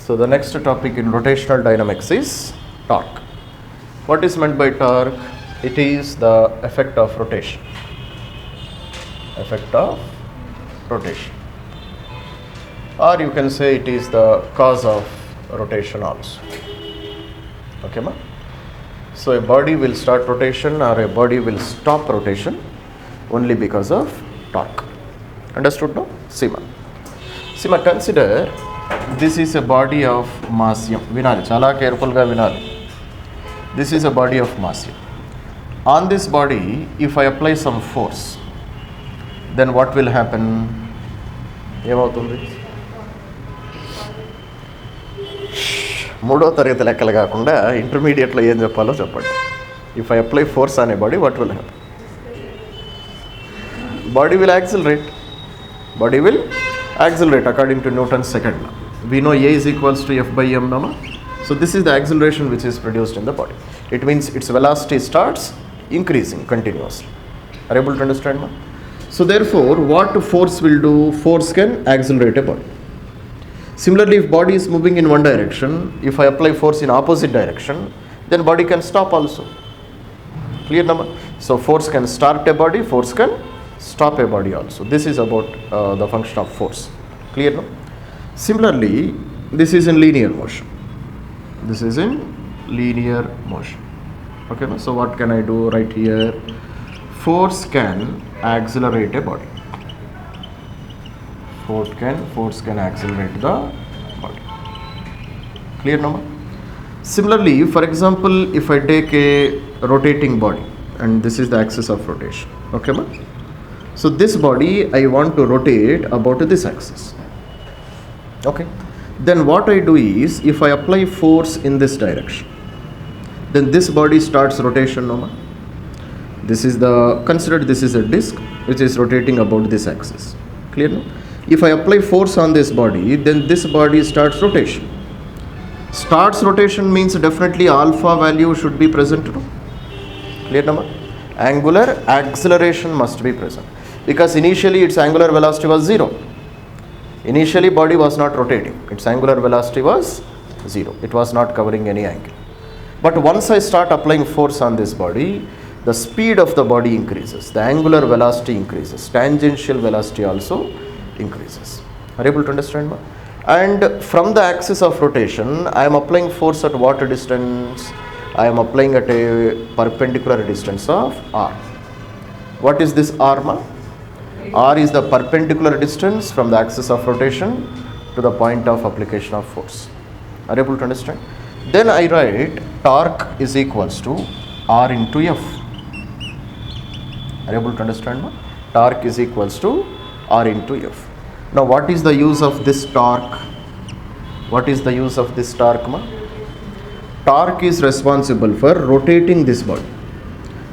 So the next topic in rotational dynamics is torque. What is meant by torque? It is the effect of rotation. Effect of rotation. Or you can say it is the cause of rotation also. Okay, ma? So a body will start rotation or a body will stop rotation only because of torque. Understood now? Sima. Sima, consider this is a body of mass m. Vinali, chala careful ga vinali. This is a body of mass m. On this body, if I apply some force, then what will happen? మూడో తరగతి లెక్కలు కాకుండా ఇంటర్మీడియట్లో ఏం చెప్పాలో చెప్పండి. If I apply force on a body, what will happen? Body will accelerate. Body will accelerate according to Newton's second law. We know A is equals to F by m, no? So this is the acceleration which is produced in the body. It means its velocity starts increasing continuously. Are you able to understand, ma? So therefore, what force will do? Force can accelerate a body. Similarly, if body is moving in one direction, if I apply force in opposite direction, then body can stop also. Clear, no? So force can start a body, force can stop a body also. This is about the function of force. Clear, no? Similarly, this is in linear motion. This is in linear motion. Okay, no? So what can I do right here? Force can accelerate a body. Force can accelerate the body. Clear, no? Similarly, for example, if I take a rotating body and this is the axis of rotation. Okay, ma? So this body I want to rotate about this axis. Okay. Then what I do is, if I apply force in this direction, then this body starts rotation, no? This is the, consider this is a disc which is rotating about this axis. Clear, no? If I apply force on this body, then this body starts rotation. Starts rotation means definitely alpha value should be present, no? Clear, no? Angular acceleration must be present. Because initially its angular velocity was 0. Initially body was not rotating. Its angular velocity was 0. It was not covering any angle. But once I start applying force on this body, the speed of the body increases. The angular velocity increases. Tangential velocity also increases. Are you able to understand? And from the axis of rotation, I am applying force at what distance? I am applying at a perpendicular distance of r. What is this r, ma? R is the perpendicular distance from the axis of rotation to the point of application of force. Are you able to understand? Then I write torque is equals to R into F. Are you able to understand, ma? Torque is equals to R into F. Now what is the use of this torque? What is the use of this torque, ma? Torque is responsible for rotating this body,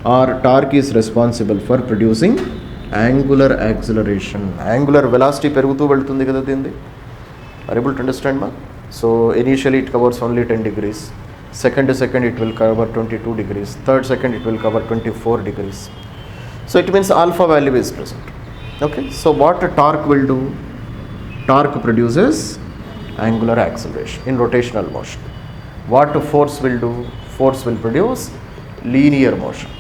or torque is responsible for producing angular acceleration. Angular velocity perugutu veltundi kada dindi. Are you able to understand, ma? So initially it covers only 10 degrees. Second it will cover 22 degrees. Third second it will cover 24 degrees. So it means alpha value is present. Okay. So what a torque will do? Torque produces angular acceleration in rotational motion. What force will do? Force will produce linear motion.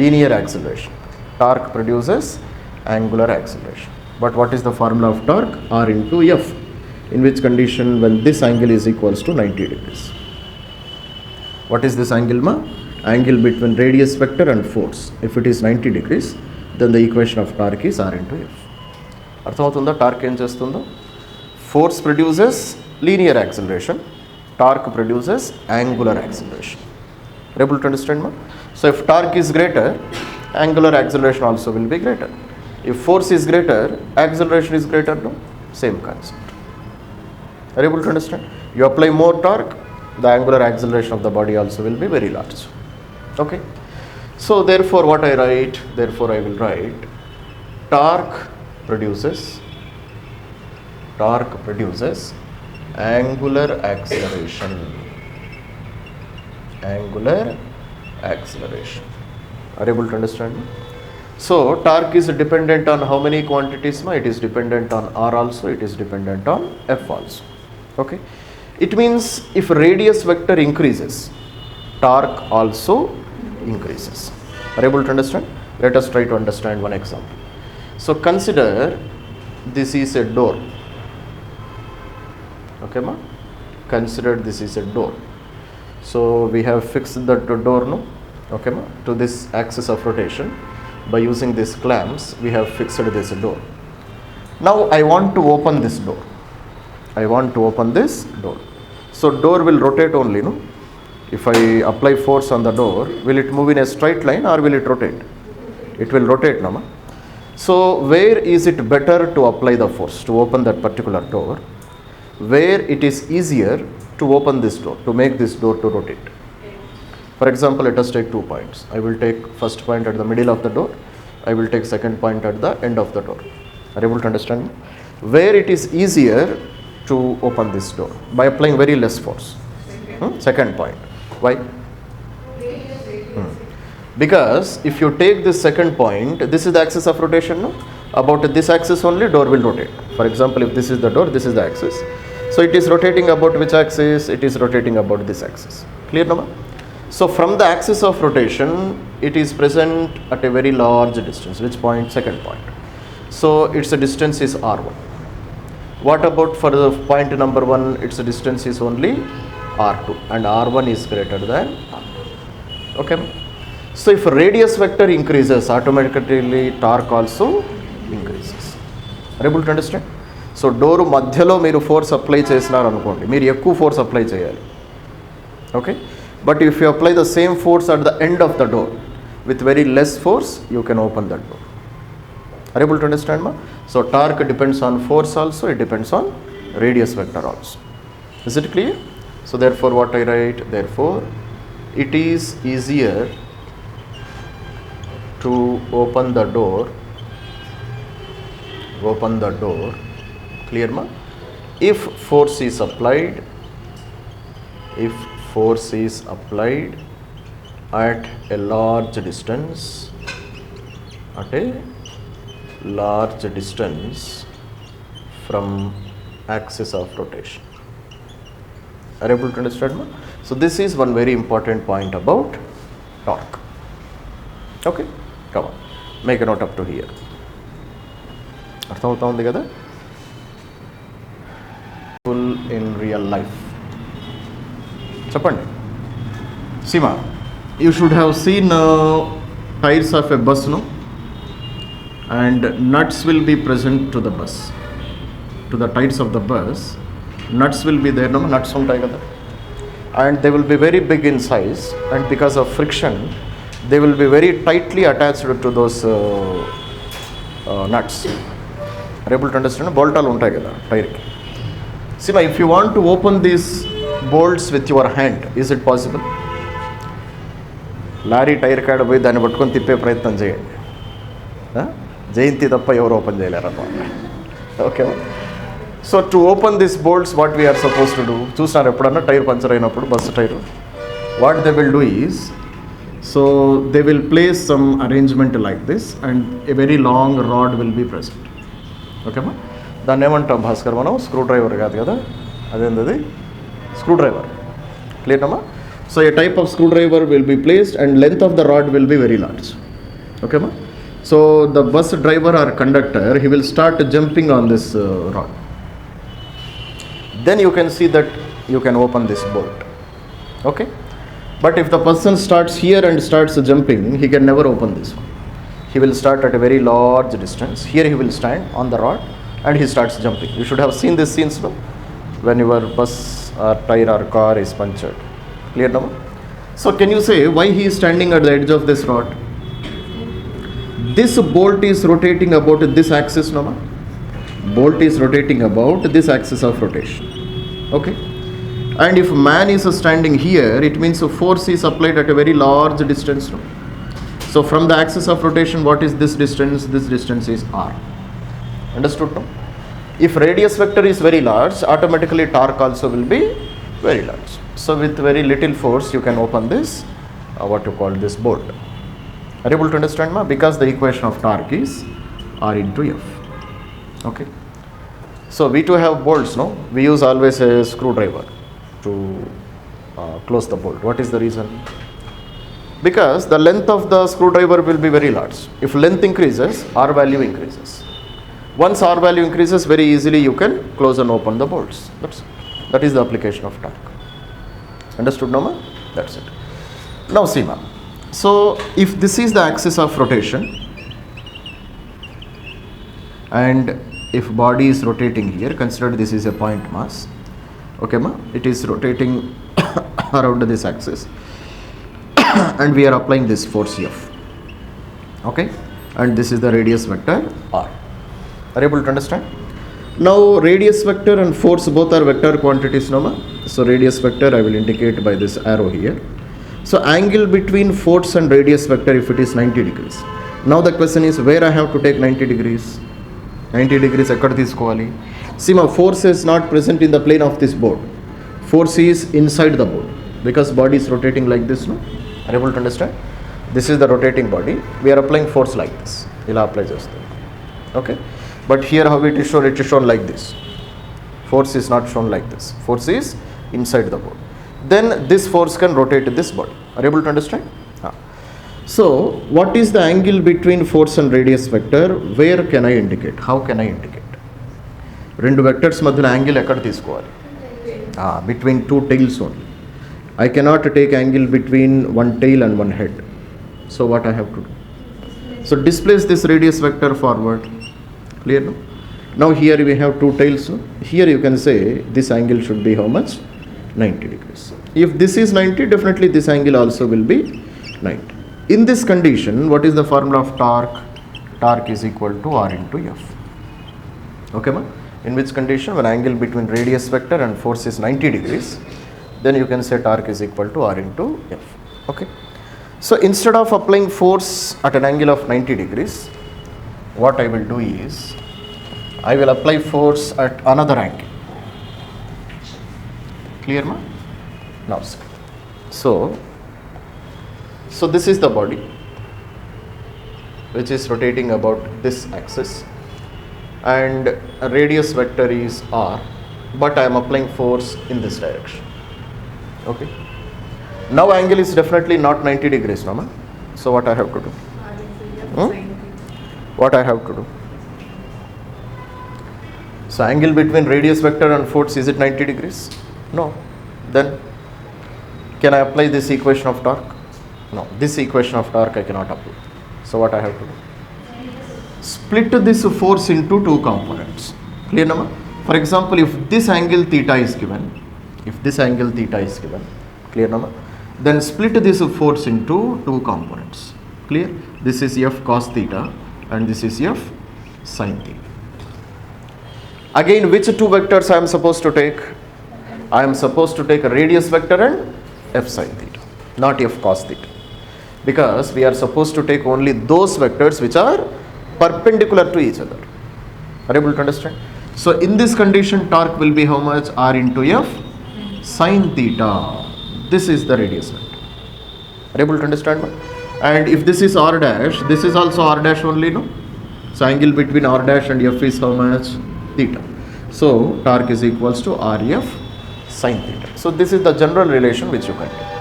Linear acceleration. Torque produces angular acceleration. But what is the formula of torque? R into F. In which condition? When this angle is equals to 90 degrees. What is this angle, ma? Angle between radius vector and force. If it is 90 degrees, then the equation of torque is R into F. అర్థమవుతుందా torque ఏం చేస్తుందో? Force produces linear acceleration. Torque produces angular acceleration. Are you able to understand, ma? So if torque is greater, angular acceleration also will be greater. If force is greater, acceleration is greater, no? Same concept. Are you able to understand? You apply more torque, the angular acceleration of the body also will be very large. Okay. So therefore what I write? Therefore I will write torque produces angular acceleration. Angular acceleration. Are you able to understand? So torque is dependent on how many quantities? It is dependent on R also, it is dependent on F also. Okay, it means if radius vector increases, torque also increases. Are you able to understand? Let us try to understand one example. So consider this is a door. Okay, ma? Consider this is a door. So we have fixed the door, no? Okay, ma? To this axis of rotation. By using these clamps, we have fixed this door. Now I want to open this door. I want to open this door. So door will rotate only, no? If I apply force on the door, will it move in a straight line or will it rotate? It will rotate, no? Ma? So where is it better to apply the force to open that particular door? Where it is easier to open this door, to make this door to rotate. For example, let us take 2 points. I will take first point at the middle of the door. I will take second point at the end of the door. Are you able to understand me? Where it is easier to open this door? By applying very less force. Second point. Why? Because if you take this second point, this is the axis of rotation, no? About this axis only door will rotate. For example, if this is the door, this is the axis. So it is rotating about which axis? It is rotating about this axis. Clear, no? So from the axis of rotation, it is present at a very large distance. Which point? Second point. So its distance is R1. What about for the point number 1? Its distance is only R2 and R1 is greater than R2. Okay. So if radius vector increases, automatically torque also increases. Are you able to understand? So door madhyalo meeru force apply chesinaru anukondi, meeru ekku force apply cheyali. Okay, but if you apply the same force at the end of the door with very less force, you can open that door. Are you able to understand, ma? So torque depends on force also, it depends on radius vector also. Is it clear? So therefore what I write? Therefore it is easier to open the door, clear, ma? If force is applied, at a large distance, from axis of rotation. Are you able to understand, ma? So this is one very important point about torque. Okay, come on, make a note up to here. అర్థమవుతా ఉంది కదా? In real life. చెప్పండి. Sima, you should have seen tires of a bus, no? And nuts will be present to the bus. To the tires of the bus, nuts will be there, no? Nuts ఉంటాయి కదా. And they will be very big in size, and because of friction, they will be very tightly attached to those nuts. Are you able to understand? Boltalu ఉంటాయి కదా టైర్కి. Sima, if you want to open these bolts with your hand, is it possible? Lorry tyre కాడ పోయి దాన్ని పట్టుకొని తిప్పే ప్రయత్నం చేయండి. జయంతి తప్ప ఎవరు ఓపెన్ చేయలేరన్నమాట. Okay. So to open this bolts what we are supposed to do, చూసినారు ఎప్పుడన్నా టైర్ పంచర్ అయినప్పుడు bus tyre, what they will do is, so they will place some arrangement like this and a very long rod will be present. ఓకేమా? దాన్ని ఏమంటాం భాస్కర్ మనం? Screwdriver కాదు కదా, అదేంది స్క్రూ డ్రైవర్. క్లియర్ అమ్మా? So a type of screwdriver will be placed and length of the rod will be very large. ఓకేమా? So the bus driver or conductor, he will start jumping on this rod. Then you can see that you can open this bolt. Okay? But if the person starts here and starts jumping, he can never open this one. He will start at a very large distance. Here he will stand on the rod and he starts jumping. You should have seen this scenes, no? When your bus or tire or car is punctured. Clear now? So can you say why he is standing at the edge of this rod? This bolt is rotating about this axis, no? Bolt is rotating about this axis of rotation. Okay? And if man is standing here, it means a force is applied at a very large distance, no? So from the axis of rotation, what is this distance? This distance is r. Understood, no? If radius vector is very large, automatically torque also will be very large. So with very little force, you can open this, what you call this bolt. Are you able to understand, ma? Because the equation of torque is R into F. Okay. So we too have bolts, no? We use always a screwdriver to close the bolt. What is the reason? Because the length of the screwdriver will be very large. If length increases, R value increases. Once R value increases, very easily you can close and open the bolts. That is the application of torque. Understood, Nama? That's it. Now see, ma'am. So if this is the axis of rotation, and if body is rotating here, consider this is a point mass. Okay, ma? It is rotating around this axis. And we are applying this force F. Okay? And this is the radius vector R. Are you able to understand? Now radius vector and force both are vector quantities, no ma? So radius vector I will indicate by this arrow here. So angle between force and radius vector, if it is 90 degrees. Now the question is where I have to take 90 degrees? 90 degrees ekkada teeskovali. See, ma, force is not present in the plane of this board. Force is inside the board because body is rotating like this, no? Are you able to understand? This is the rotating body. We are applying force like this. Ila apply chestam. Okay? But here how it is shown like this. Force is not shown like this. Force is inside the board. Then this force can rotate this body. Are you able to understand? So what is the angle between force and radius vector? Where can I indicate? How can I indicate? Rendu vectors madhyana angle ekkada teeskovali? Between two tails only. I cannot take angle between one tail and one head. So what I have to do? So displace this radius vector forward. Clear, no? Now here we have two tails. No? Here you can say this angle should be how much? 90 degrees. If this is 90, definitely this angle also will be 90. In this condition, what is the formula of torque? Torque is equal to R into F. Okay, ma? In which condition? When angle between radius vector and force is 90 degrees, then you can say torque is equal to R into F. Okay. So instead of applying force at an angle of 90 degrees, what I will do is, I will apply force at another angle. Clear, ma? Now, so this is the body which is rotating about this axis, and a radius vector is R, but I am applying force in this direction. Okay. Now angle is definitely not 90 degrees, no, ma? So what I have to do? What I have to do? So angle between radius vector and force, is it 90 degrees? No. Then can I apply this equation of torque? No. This equation of torque I cannot apply. So what I have to do? Split this force into two components. Clear, no? For example, if this angle theta is given, clear, no? Then split this force into two components. Clear? This is F cos theta and this is F sin theta. Again, which two vectors I am supposed to take? I am supposed to take a radius vector and F sin theta, not F cos theta. Because we are supposed to take only those vectors which are perpendicular to each other. Are you able to understand? So in this condition, torque will be how much? R into F sin theta. This is the radius vector. Are you able to understand? And if this is R dash, this is also R dash only, no? So angle between R dash and F is how much? Theta. So torque is equals to RF sin theta. So this is the general relation which you can take.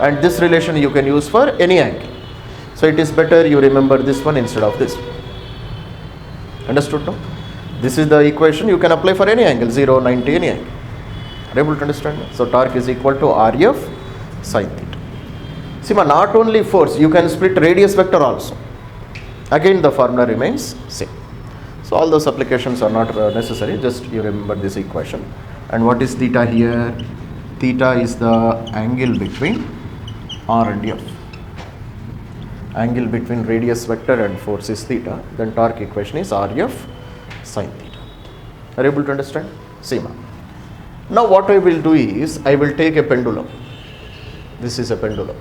And this relation you can use for any angle. So it is better you remember this one instead of this one. Understood, no? This is the equation you can apply for any angle, 0, 90, any angle. Are you able to understand? So torque is equal to RF sin theta. See, not only force, you can split radius vector also. Again the formula remains same. So all those applications are not necessary, just you remember this equation. And what is theta here? Theta is the angle between R and F. Angle between radius vector and force is theta, then torque equation is RF sin theta. Are you able to understand? Same. Now what I will do is, I will take a pendulum. This is a pendulum.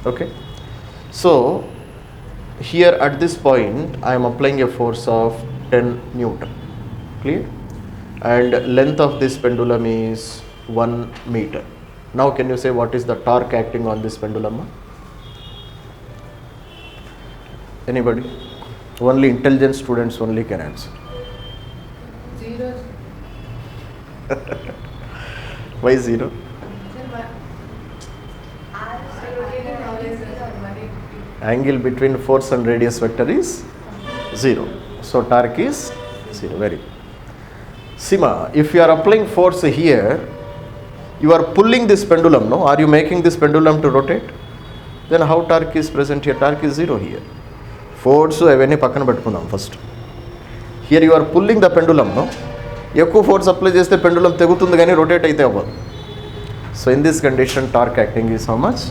Okay. So here at this point, I am applying a force of 10 Newton. Clear? And length of this pendulum is 1 meter. Now can you say what is the torque acting on this pendulum? Anybody? Only intelligent students only can answer. 0. Why 0? Angle between force and radius vector is 0. So torque is 0. Very good. Sima, if you are applying force here, you are pulling this pendulum, no? Are you making this pendulum to rotate? Then how torque is present here? Torque is 0 here. Force aveni pakkana pettukundam first. Here you are pulling the pendulum, no? ఎక్కువ force apply చేస్తే pendulum తెగుతుంది కానీ rotate అయితే అవ్వదు. So in this condition torque acting is how much?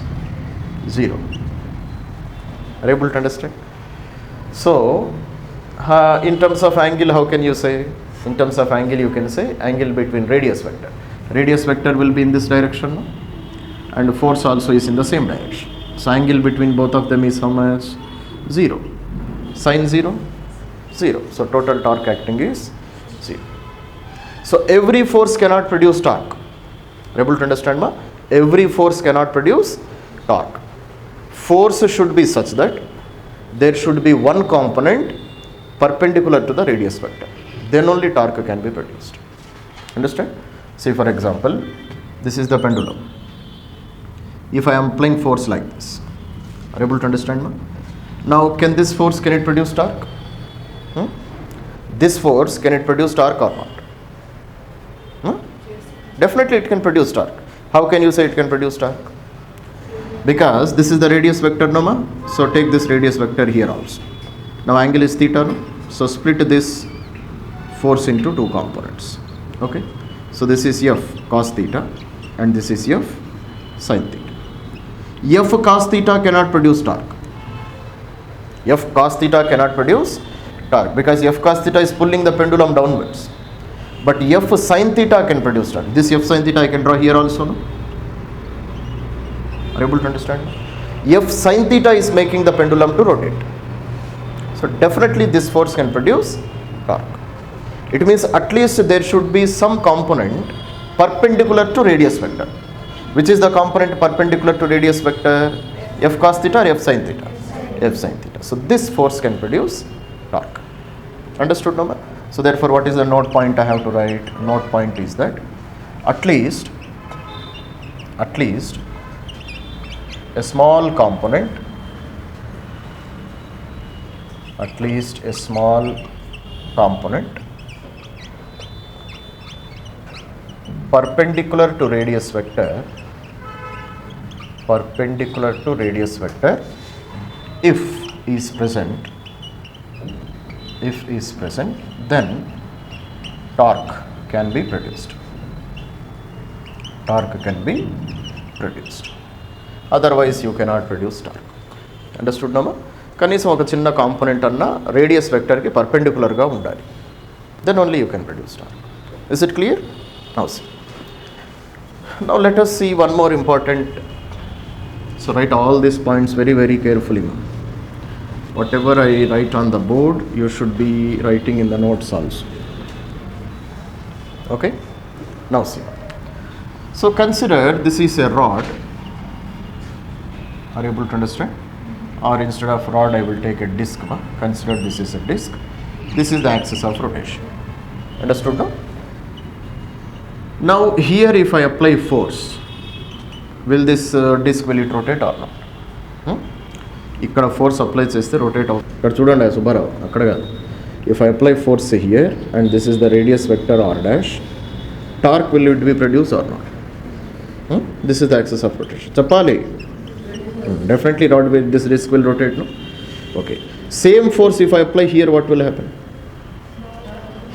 0. Are you able to understand? So in terms of angle, how can you say? In terms of angle, you can say angle between radius vector. Radius vector will be in this direction, no? And force also is in the same direction. So angle between both of them is how much? 0. Sin 0? 0. So total torque acting is 0. So every force cannot produce torque. Are you able to understand, ma? Every force cannot produce torque. Force should be such that there should be one component perpendicular to the radius vector. Then only torque can be produced. Understand? See, for example, this is the pendulum. If I am applying force like this, are you able to understand, ma? Now, can this force, can it produce torque? This force, can it produce torque or not? Definitely it can produce torque. How can you say it can produce torque? Because this is the radius vector, no ma? So take this radius vector here also. Now angle is theta, no? So split this force into two components. Okay? So this is F cos theta and this is F sin theta. F cos theta cannot produce torque. F cos theta cannot produce torque because F cos theta is pulling the pendulum downwards. But F sin theta can produce torque. This F sin theta I can draw here also, no? Are you able to understand? F sin theta is making the pendulum to rotate. So definitely this force can produce torque. It means at least there should be some component perpendicular to radius vector. Which is the component perpendicular to radius vector? F cos theta or F sin theta? F sin theta. So this force can produce torque. Understood, no? So therefore, what is the note point I have to write? Note point is that at least a small component, perpendicular to radius vector, if is present, then torque can be produced. Otherwise you cannot produce torque. Understood, no? కనీసం ఒక చిన్న component అన్న radius వెక్టర్కి పర్పెండికులర్గా ఉండాలి. Then only you can produce torque. Is it clear? Now see. Now let us see one more important. So write all these points very, very carefully. Whatever I write on the board, you should be writing in the notes also. Okay? Now see. So consider this is a rod. Are you able to understand? Or instead of rod, I will take a disc. Consider this is a disc. This is the axis of rotation. Understood now? Now here if I apply force, will this disc, will it rotate or not? ఇక్కడ force apply చేస్తే rotate అవుతుంది. ఇక్కడ చూడండి సుబ్బారావు, అక్కడ కాదు. If I apply force here and this is the radius vector r dash, torque will it be produce or not? This is the axis of rotation. చెప్పాలి. Definitely rod with this disk will rotate, no? Okay. Same force if I apply here, what will happen?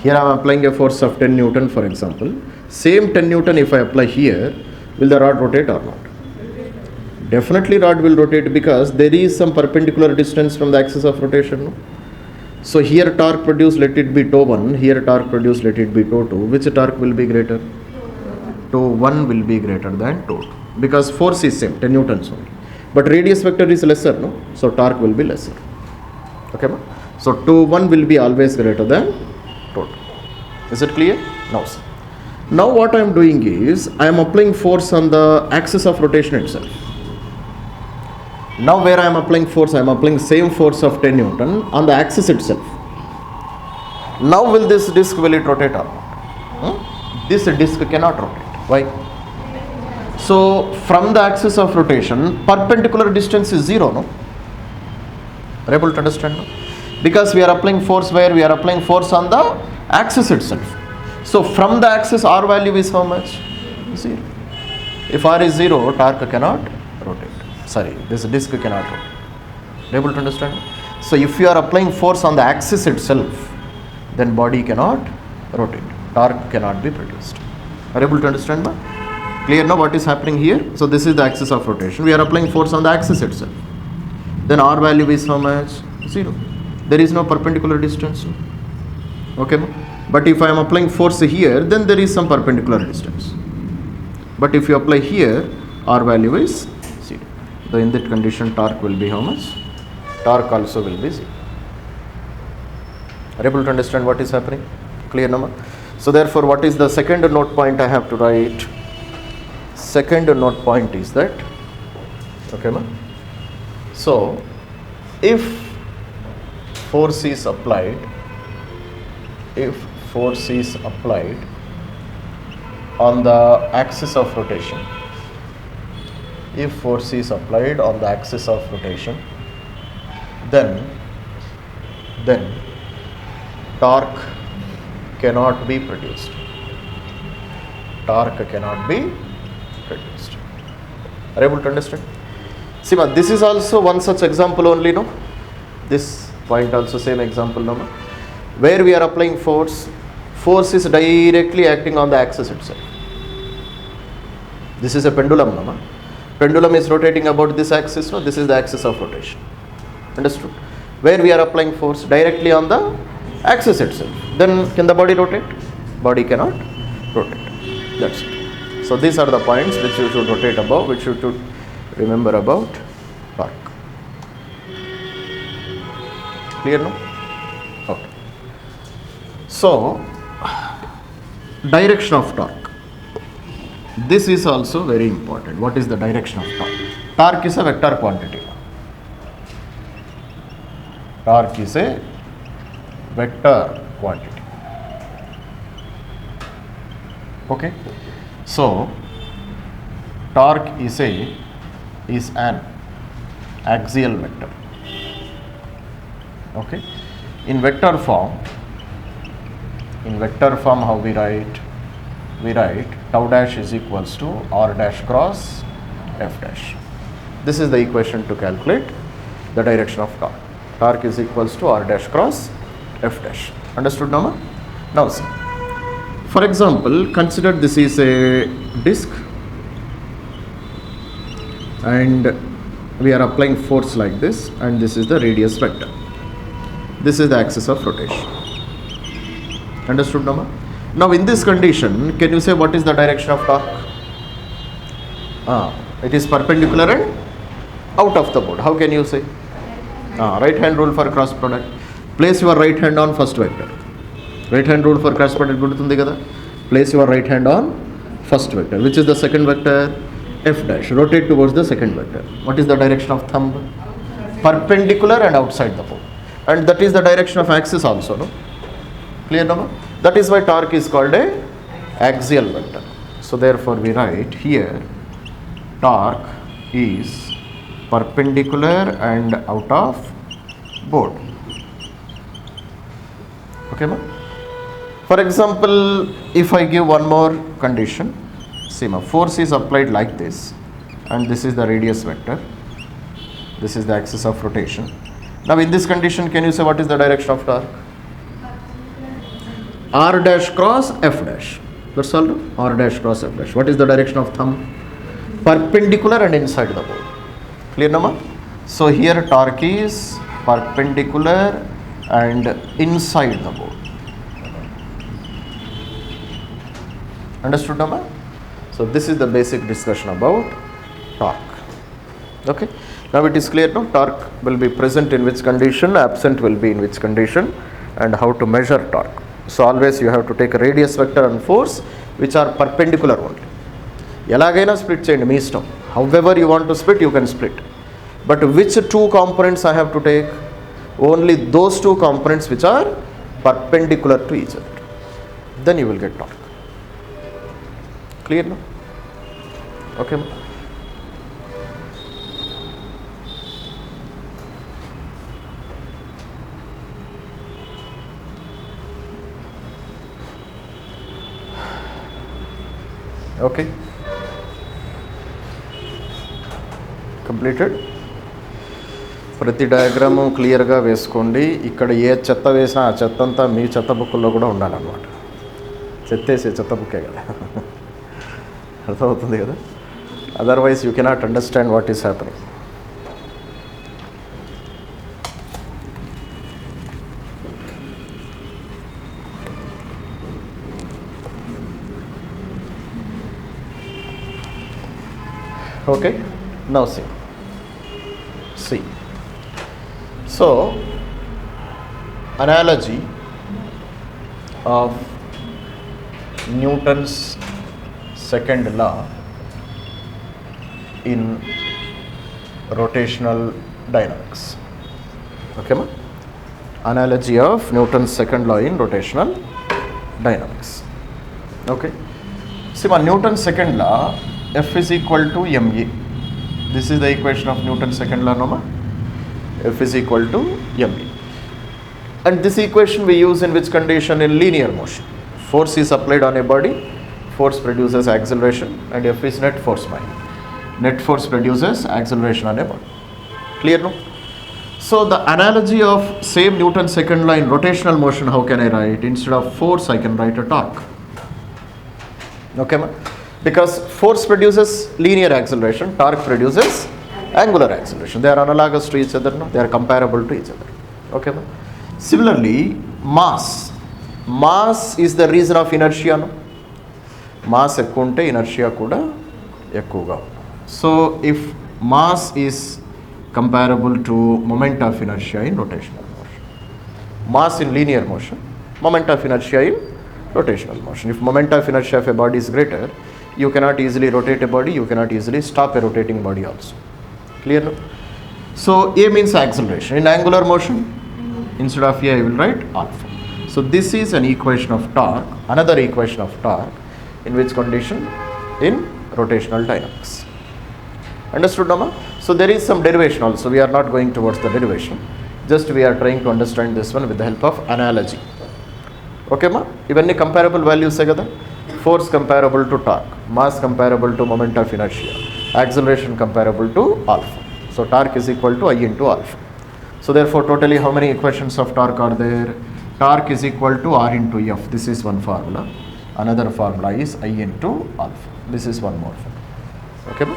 Here I am applying a force of 10 Newton, for example. Same 10 Newton if I apply here, will the rod rotate or not? Definitely rod will rotate because there is some perpendicular distance from the axis of rotation. No? So here torque produced, let it be tau 1. Here torque produced, let it be tau 2. Which torque will be greater? Tau 1 will be greater than tau 2 because force is same, 10 Newtons only. But radius vector is lesser, no? So torque will be lesser. Okay, ma? So tau 1 will be always greater than tau 2. Is it clear? Now see. Now what I am doing is, I am applying force on the axis of rotation itself. Now where I am applying force, I am applying same force of 10 Newton on the axis itself. Now will this disc, will it rotate or not? this disc cannot rotate. Why? So from the axis of rotation, perpendicular distance is 0, no? Are you able to understand? No? Because we are applying force where? We are applying force on the axis itself. So from the axis, R value is how much? 0. If R is 0, torque cannot rotate. Sorry, this disc cannot rotate. Are you able to understand? So if you are applying force on the axis itself, then body cannot rotate. Torque cannot be produced. Are you able to understand? Clear now what is happening here? So this is the axis of rotation. We are applying force on the axis itself. Then R value is how much? 0. There is no perpendicular distance. Okay. But if I am applying force here, then there is some perpendicular distance. But if you apply here, R value is 0. So in that condition, torque will be how much? Torque also will be 0. Are you able to understand what is happening? Clear now? So therefore, what is the second note point I have to write? Second note point is that, okay, ma? So if force is applied, on the axis of rotation, then torque cannot be produced. Are you able to understand? See, but this is also one such example only, no? This point also same example, no? Where we are applying force is directly acting on the axis itself. This is a pendulum, no? Pendulum is rotating about this axis, no? This is the axis of rotation. Understood? Where we are applying force directly on the axis itself. Then can the body rotate? Body cannot rotate. That's it. So these are the points which you should rotate about, which you should remember about torque. Clear now? Okay. So direction of torque. This is also very important. What is the direction of torque? Torque is a vector quantity. Torque is a vector quantity. Okay. So torque is an axial vector. Okay. In vector form, how we write? We write tau dash is equals to r dash cross f dash. This is the equation to calculate the direction of torque. Torque is equals to r dash cross f dash. Understood now? Now see. For example, consider this is a disc and we are applying force like this, and this is the radius vector. This is the axis of rotation. Understood now? Now in this condition, can you say what is the direction of torque? It is perpendicular and out of the board. How can you say? Right hand rule for cross product. Place your right hand on first vector. Right hand rule for cross product gudutundi kada. Place your right hand on first vector. Which is the second vector? F dash. Rotate towards the second vector. What is the direction of thumb? Perpendicular and outside the pole. And that is the direction of axis also, no? Clear now? That is why torque is called a axial vector. So therefore we write here torque is perpendicular and out of board. Okay, ma? For example, if I give one more condition, see, ma, force is applied like this, and this is the radius vector. This is the axis of rotation. Now in this condition, can you say what is the direction of torque? R dash cross F dash. That's all. R dash cross F dash. What is the direction of thumb? Perpendicular and inside the board. Clear now? So here torque is perpendicular and inside the board. Understood now? So this is the basic discussion about torque. Okay. Now it is clear now, torque will be present in which condition, absent will be in which condition, and how to measure torque. So always you have to take a radius vector and force which are perpendicular only. Elagaina split cheyandi mee ishtam. However you want to split, you can split. But which two components I have to take? Only those two components which are perpendicular to each other. Then you will get torque. Clear now? Okay. Okay. Completed. ప్రతి diagram క్లియర్గా వేసుకోండి. ఇక్కడ ఏ చెత్త వేసినా ఆ చెత్త అంతా మీ చెత్త బుక్కుల్లో కూడా ఉండాలన్నమాట. చెత్తేసే చెత్త బుక్కే కదా, అర్థమవుతుంది కదా. Otherwise you cannot understand what is happening. Okay, now see. So, analogy of Newton's second law in rotational dynamics. Okay, ma? Analogy of Newton's second law in rotational dynamics. Okay. See, ma, Newton's second law, F is equal to ma. This is the equation of Newton's second law, no ma? F is equal to ma. And this equation we use in which condition? In linear motion. Force is applied on a body, force produces acceleration, and F is net force minus. Net force produces acceleration on a body. Clear, no? So the analogy of same Newton's second law in rotational motion, how can I write? Instead of force, I can write a torque. Okay, ma? Because force produces linear acceleration, torque produces angular acceleration. They are analogous to each other, no? They are comparable to each other. Okay, ma? Similarly, mass is the reason of inertia, no? Mass ekkunte inertia kuda ekkuga. So if mass is comparable to moment of inertia in rotational motion, mass in linear motion, moment of inertia in rotational motion. If moment of inertia of a body is greater, you cannot easily rotate a body, you cannot easily stop a rotating body also. Clear, no? So A means acceleration. In angular motion, instead of A I will write alpha. So this is an equation of torque, another equation of torque, in which condition? In rotational dynamics. Understood, Nama? So there is some derivation also. We are not going towards the derivation. Just we are trying to understand this one with the help of analogy. Okay, ma? Ivanni comparable values hai kada? Force comparable to torque, mass comparable to moment of inertia, acceleration comparable to alpha. So torque is equal to I into alpha. So therefore totally how many equations of torque are there? Torque is equal to R into F. This is one formula. Another formula is I into alpha. This is one more formula. Okay,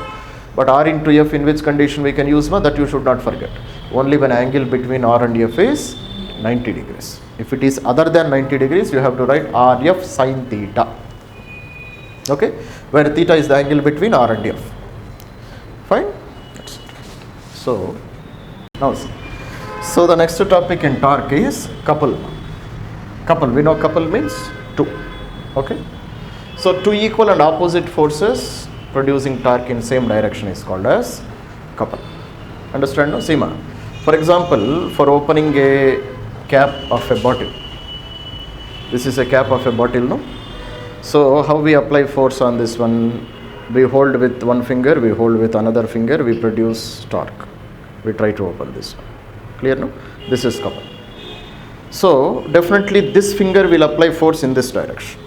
but R into F in which condition we can use, ma? That you should not forget. Only when angle between R and F is 90 degrees. If it is other than 90 degrees, you have to write RF sin theta. Okay, where theta is the angle between R and F. Fine. That's it. So now see. So the next topic in torque is couple. Couple. We know couple means two. Okay. So two equal and opposite forces producing torque in same direction is called as couple. Understand, no? Seema. For example, for opening a cap of a bottle. This is a cap of a bottle, no? So how we apply force on this one? We hold with one finger, we hold with another finger, we produce torque. We try to open this one. Clear, no? This is couple. So definitely this finger will apply force in this direction.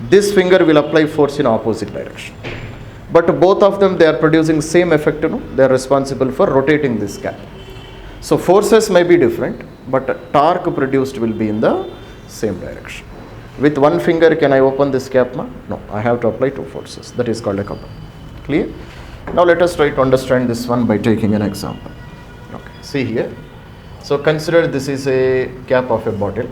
This finger will apply force in opposite direction. But both of them, they are producing same effect, no? They are responsible for rotating this cap. So forces may be different, but torque produced will be in the same direction. With one finger, can I open this cap, ma? No, I have to apply two forces. That is called a couple. Clear? Now let us try to understand this one by taking an example. Okay, see here. So consider this is a cap of a bottle.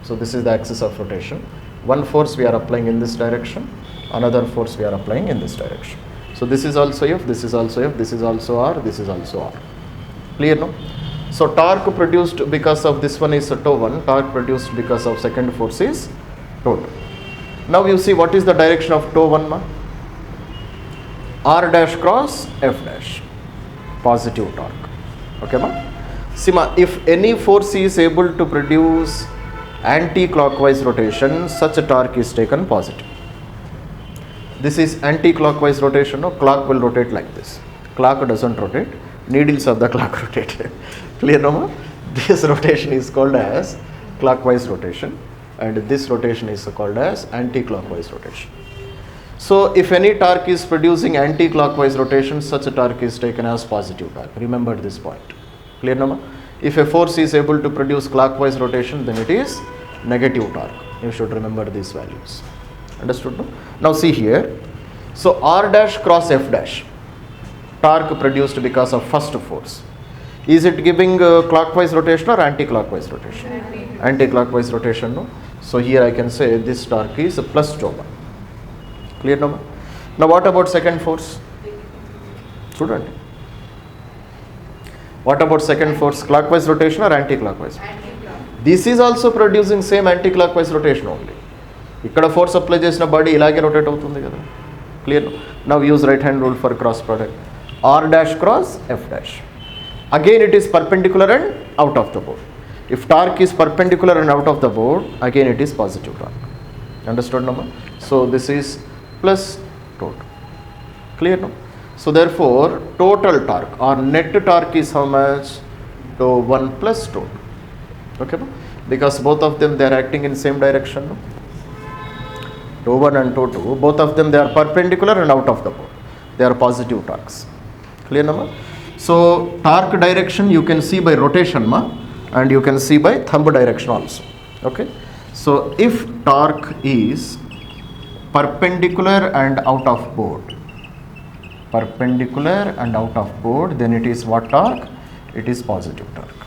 So this is the axis of rotation. One force we are applying in this direction, another force we are applying in this direction. So this is also F, this is also F, this is also R, this is also R. Clear, no? So torque produced because of this one is tau 1, torque produced because of second force is tau 2. Now you see what is the direction of tau 1, ma? R dash cross F dash, positive torque. Okay, ma? See, ma, if any force is able to produce anti-clockwise rotation, such a torque is taken positive. This is anti-clockwise rotation. No, clock will rotate like this. Clock doesn't rotate. Needles of the clock rotate. Clear, no? This rotation is called as clockwise rotation, and this rotation is called as anti-clockwise rotation. So if any torque is producing anti-clockwise rotation, such a torque is taken as positive torque. Remember this point. Clear, no? If a force is able to produce clockwise rotation, then it is negative torque. You should remember these values. Understood, no? Now see here. So R dash cross F dash, torque produced because of first force. Is it giving clockwise rotation or anti-clockwise rotation? Anti-clockwise rotation, no? So here I can say this torque is plus tau 1. Clear, no? Now what about second force? Student. What about second force? Clockwise rotation or anti-clockwise? This is also producing same anti-clockwise rotation only. ఇక్కడ force apply చేసిన body ఇలాగే rotate అవుతుంది కదా. Clear. Now use right hand rule for cross product. Are dash cross F dash. Again it is perpendicular and out of the board. If torque is perpendicular and out of the board, again it is positive torque. Understood, no? So this is plus total. Clear, no? So therefore total torque or net torque is how much? Tau 1 plus tau 2. Okay, no? Because both of them they are acting in same direction, no? Tau 1 and tau 2, both of them they are perpendicular and out of the board. They are positive torques. Clear, no? So torque direction you can see by rotation, ma, and you can see by thumb direction also. Okay. So if torque is perpendicular and out of board, perpendicular and out of board, then it is what torque? It is positive torque.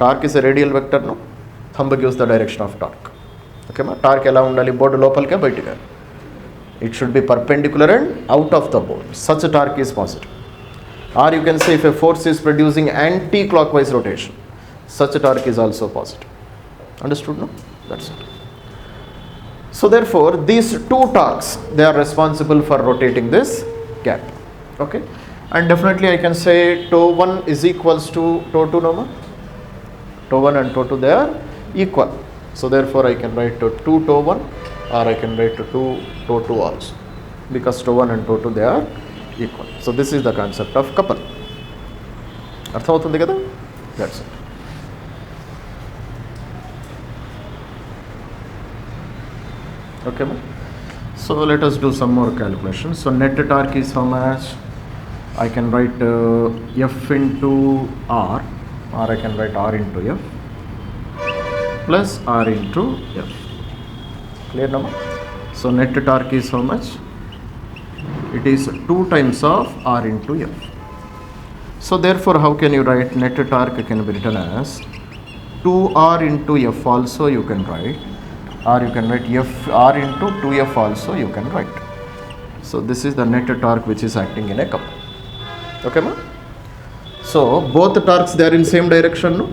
Torque is a radial vector, no? Thumb gives the direction of torque. Okay, ma. Torque ela undali board lopalke baytika. It should be perpendicular and out of the board. Such a torque is positive. Or you can say if a force is producing anti-clockwise rotation, such a torque is also positive. Understood, no? That's it. So therefore these two torques, they are responsible for rotating this gap. Okay. And definitely I can say tau 1 is equals to tau 2, no? Tau 1 and tau 2 they are equal. So therefore I can write 2 tau 1 or I can write 2 tau 2 also, because tau 1 and tau 2 they are equal. So this is the concept of couple. అర్థమవుతుంది కదా? That's it. Okay, ma? So let us do some more calculations. So net torque is how much? I can write F into R, or I can write R into F plus R into F. Clear, no? So net torque is how much? It is 2 times of R into F. So therefore how can you write net torque can be written as 2R into F also you can write, or you can write F R into 2F also you can write. So this is the net torque which is acting in a couple. Okay, ma? So both the torques they are in same direction, no?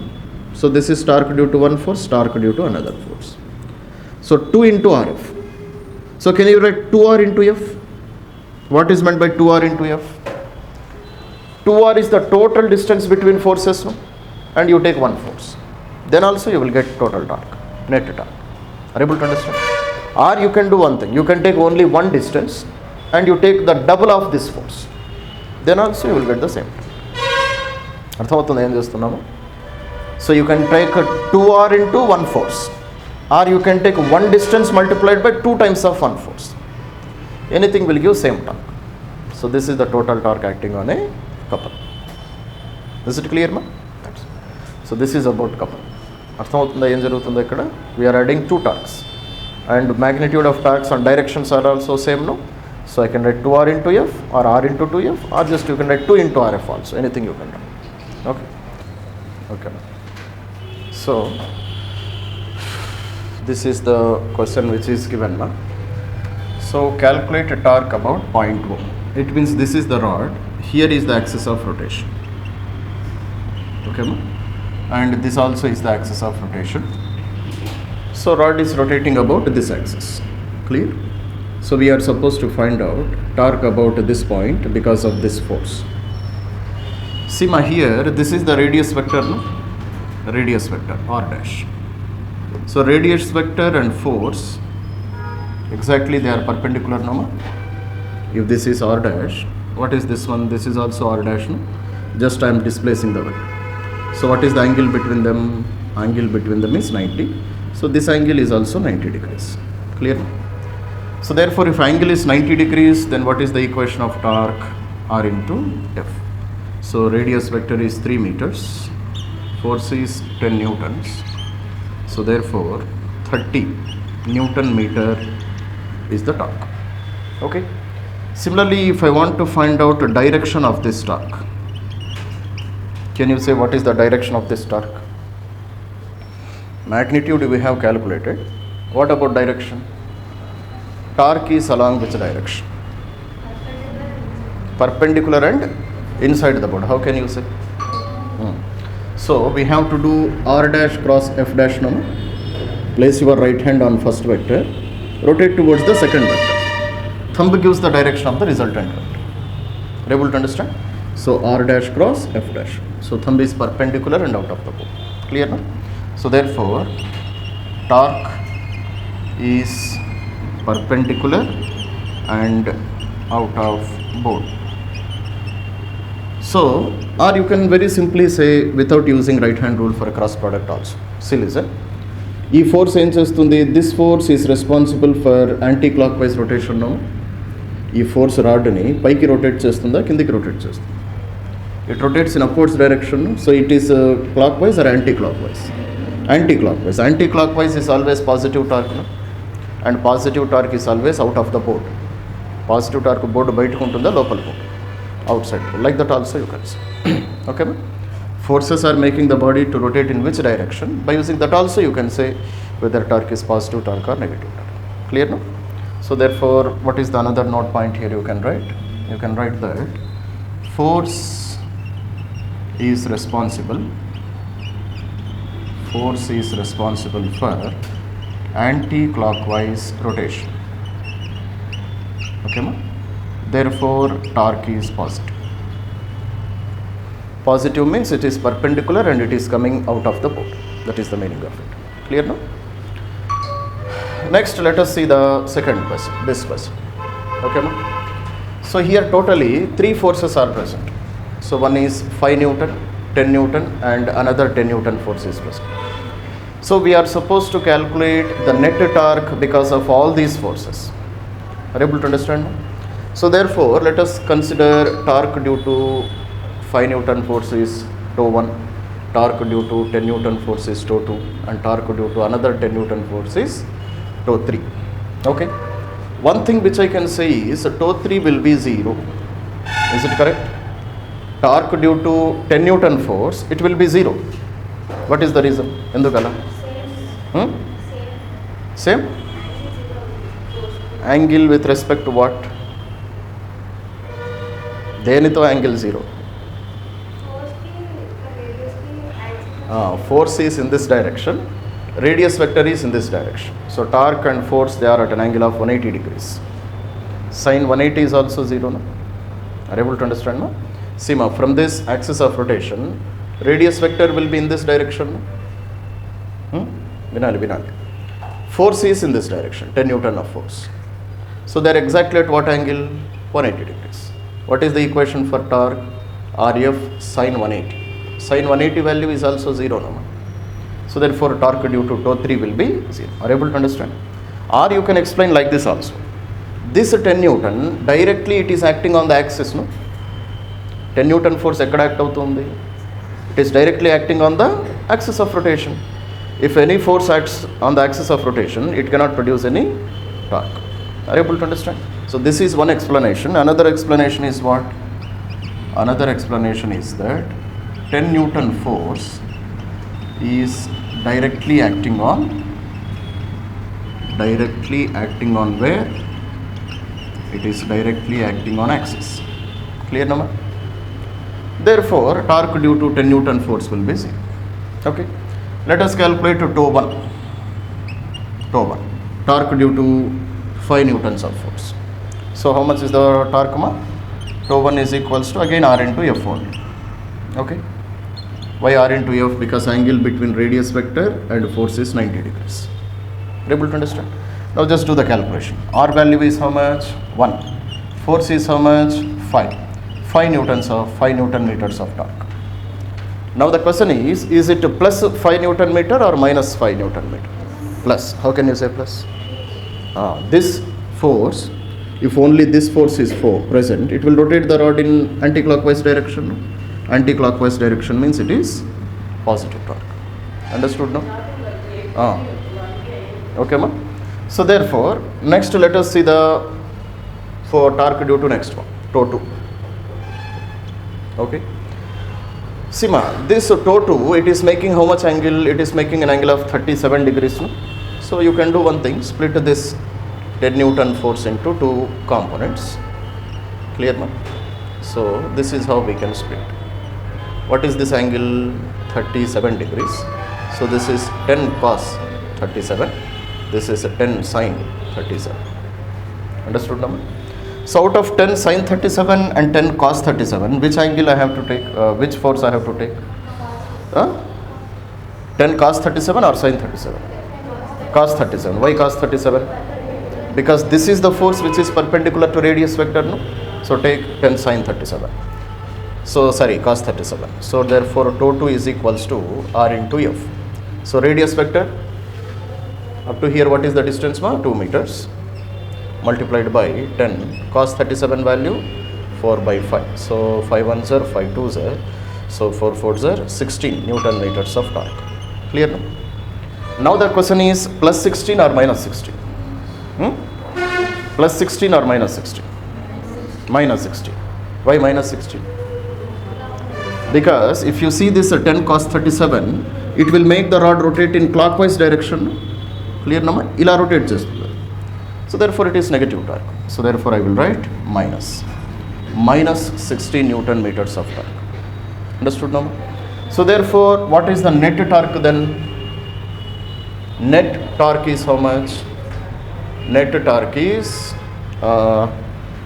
So this is torque due to one force, torque due to another force. So 2 into RF. So can you write 2R into F? What is meant by 2R into F? 2R is the total distance between forces, no? And you take one force. Then also you will get total torque, net torque. Are you able to understand? Or you can do one thing. You can take only one distance and you take the double of this force. Then also you will get the same. అర్థమవుతుంది ఏం చేస్తున్నాము? So you can take 2R into one force, or you can take one distance multiplied by 2 times of one force. Anything will give same torque. So this is the total torque acting on a couple. Is it clear, ma? So this is about couple. అర్థమవుతుందా ఏం జరుగుతుందో ఇక్కడ? We are adding 2 torques and magnitude of torques and directions are also same, no? So I can write 2R into F or R into 2F, or just you can write 2 into RF also. Anything you can do. Okay. Okay. So this is the question which is given, ma. So calculate a torque about point O. It means this is the rod. Here is the axis of rotation. Okay, ma? And this also is the axis of rotation. So rod is rotating about this axis. Clear? So we are supposed to find out torque about this point because of this force. See, ma, here this is the radius vector, no? Radius vector R dash. So radius vector and force Exactly, they are perpendicular, no? If this is r dash, what is this one? This is also r dash, no? Just I am displacing the vector. So what is the angle between them? Angle between them is 90. So this angle is also 90 degrees. Clear? So therefore, if angle is 90 degrees, then what is the equation of torque? R into F. So radius vector is 3 meters. Force is 10 newtons. So therefore, 30 Newton meter is the torque. Okay. Similarly, if I want to find out the direction of this torque, can you say what is the direction of this torque? Magnitude we have calculated. What about direction? Torque is along which direction? Perpendicular and inside the board. How can you say? So we have to do r dash cross f dash now. Place your right hand on first vector. Rotate towards the second vector. Thumb gives the direction of the resultant vector. Are you able to understand? So r dash cross f dash. So thumb is perpendicular and out of the board. Clear now? So therefore, torque is perpendicular and out of board. So, or you can very simply say without using right hand rule for a cross product also. See, listen. E force ఏం చేస్తుంది? This force is responsible for anti-clockwise rotation now. ఈ force రాడ్ని పైకి rotate చేస్తుందా కిందికి rotate చేస్తుందా? It rotates in upwards direction, so it is clockwise or anti-clockwise? Anti-clockwise. Anti-clockwise is always positive torque, no? And positive torque is always out of the board. Positive torque board బయటకు ఉంటుందా లోపలికి ఉంటుంది? Outside. Like that also you can say. Okay, man? Forces are making the body to rotate in which direction? By using that also you can say whether torque is positive torque or negative torque. Clear, no? So therefore, what is the another note point here you can write? You can write that force is responsible for anti-clockwise rotation. Okay, ma? Therefore, torque is positive. Positive means it is perpendicular and it is coming out of the board. That is the meaning of it. Clear now? Next, let us see the second question, this question. Okay, ma? So here totally 3 forces are present. So one is 5 Newton, 10 Newton and another 10 Newton force is present. So we are supposed to calculate the net torque because of all these forces. Are you able to understand? So therefore, let us consider torque due to 5 Newton force is tau 1, torque due to 10 Newton force is tau 2 and torque due to another 10 Newton force is tau 3. Okay. One thing which I can say is tau 3 will be 0. Is it correct? Torque due to 10 Newton force, it will be 0. What is the reason? Endukala? Same? Angle with respect to what? Denito angle 0. Force is in this direction, radius vector is in this direction. So torque and force, they are at an angle of 180 degrees. Sin 180 is also 0. No? Are you able to understand? No? See, ma, from this axis of rotation, radius vector will be in this direction. Vinali. Force is in this direction, 10 Newton of force. So they are exactly at what angle? 180 degrees. What is the equation for torque? Rf sin 180. Sin 180 value is also 0. No? So therefore torque due to tau 3 will be 0. Are you able to understand? Or you can explain like this also. This 10 Newton, directly it is acting on the axis. No? 10 Newton force ekkada act avutundi? It is directly acting on the axis of rotation. If any force acts on the axis of rotation, it cannot produce any torque. Are you able to understand? So this is one explanation. Another explanation is what? Another explanation is that 10 Newton force is directly acting on where? It is directly acting on axis. Clear now? Therefore, torque due to 10 Newton force will be 0. Okay. Let us calculate tau 1. Torque due to 5 Newtons of force. So how much is the torque, ma? Tau 1 is equals to again R into F only. Okay. Why R into F? Because angle between radius vector and force is 90 degrees. Are you able to understand? Now just do the calculation. R value is how much? 1. Force is how much? 5. 5 Newton meters of torque. Now the question is it plus 5 Newton meter or minus 5 Newton meter? Plus. How can you say plus? This force, if only this force is present, it will rotate the rod in anti-clockwise direction. Anti-clockwise direction means it is positive torque. Understood now? Okay, ma? So therefore, next let us see the for torque due to next one, tau 2. Okay. See ma, this tau 2, it is making how much angle? It is making an angle of 37 degrees. No? So you can do one thing, split this 10 Newton force into 2 components. Clear ma? So this is how we can split. What is this angle? 37 degrees. So this is 10 cos 37. This is 10 sin 37. Understood now? So out of 10 sin 37 and 10 cos 37, which angle I have to take? Which force I have to take? 10 cos 37 or sin 37? Cos 37. Why cos 37? Because this is the force which is perpendicular to radius vector, no? So take 10 sin 37. So sorry, cos 37. So therefore tau 2 is equals to R into F. So radius vector up to here, what is the distance ma? 2 meters multiplied by 10 cos 37 value 4 by 5. So 5 1s are 5 2s are. So 4 4s are 16 Newton meters of torque. Clear no? Now the question is plus 16 or minus 16? Plus 16 or minus 16? Minus 16. Why minus 16? Because if you see this 10 cos 37, it will make the rod rotate in clockwise direction. Clear nama? Ila rotate chestunda. So therefore it is negative torque. So therefore I will write minus 16 Newton meters of torque. Understood nama? So therefore what is the net torque then? Net torque is how much? Net torque is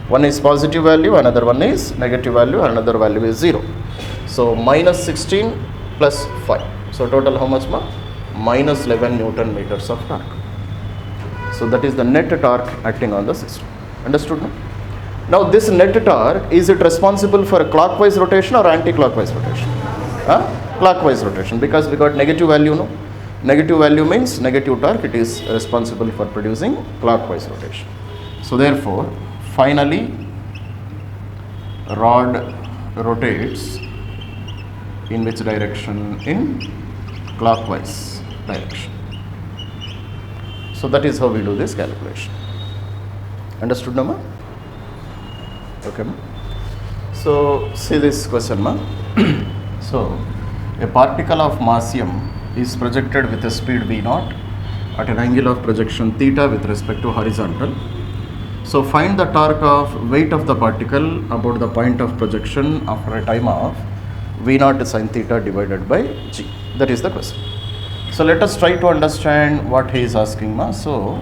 one is positive value, another one is negative value, another value is 0. So minus 16 plus 5. So total how much ma? Minus 11 Newton meters of torque. So that is the net torque acting on the system. Understood no? Now this net torque, is it responsible for a clockwise rotation or anti-clockwise rotation? Clockwise rotation, because we got negative value no? Negative value means negative torque, it is responsible for producing clockwise rotation. So therefore finally rod rotates in which direction? In clockwise direction. So that is how we do this calculation. Understood na ma? Okay ma? So see this question ma. So a particle of mass m is projected with a speed v0 at an angle of projection theta with respect to horizontal. So find the torque of weight of the particle about the point of projection after a time of v0 sin theta divided by g. That is the question. So let us try to understand what he is asking ma. So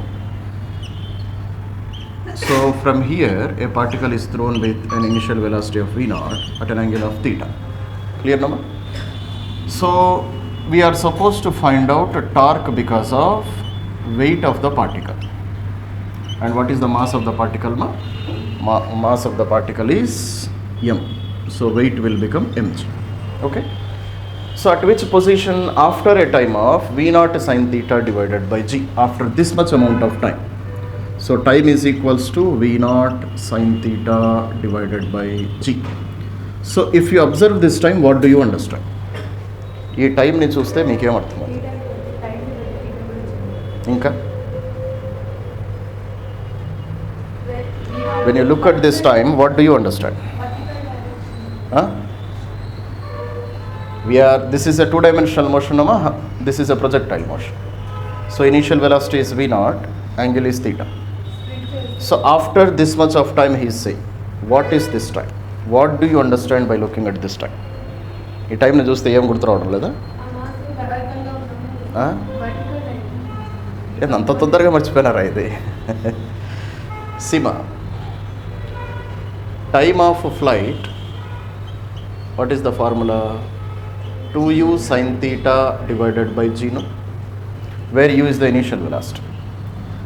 from here a particle is thrown with an initial velocity of v0 at an angle of theta. Clear na ma? So we are supposed to find out a torque because of weight of the particle. And what is the mass of the particle ma? Mass of the particle is m. So weight will become mg. Okay. So at which position after a time of v0 sin theta divided by g, after this much amount of time. So time is equals to v0 sin theta divided by g. So if you observe this time, what do you understand? ఈ టైంని చూస్తే మీకేం అర్థమవుతుంది? ఇంకా when you look at this time, what do you understand? This is a two-dimensional motion, this is a projectile motion. So initial velocity is v0, angle is theta. So after this much of time he is saying, what is this time? What do you understand by looking at this time? ఈ టైంని చూస్తే ఏం గుర్తు రావడం లేదా? అంత తొందరగా మర్చిపోయినారా ఇది? Seema time of flight, what is the formula? 2u sin theta divided by g, no? Where u is the initial velocity.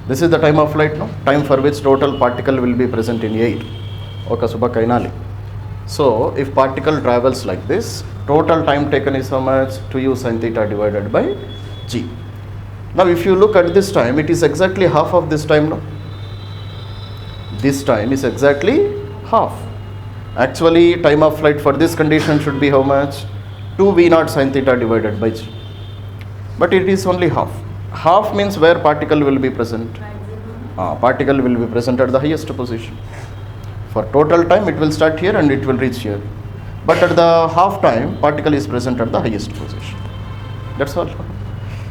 This is the time of flight, no? Time for which total particle will be present in air. Okay, Subha Kainali. So, if particle travels like this, total time taken is how much? 2u sin theta divided by g. Now, if you look at this time, it is exactly half of this time, no? This time is exactly half. Actually, time of flight for this condition should be how much? 2v0 sin theta divided by g. But it is only half. Half means where particle will be present? Particle will be present at the highest position. For total time, it will start here and it will reach here. But at the half time, particle is present at the highest position. That's all.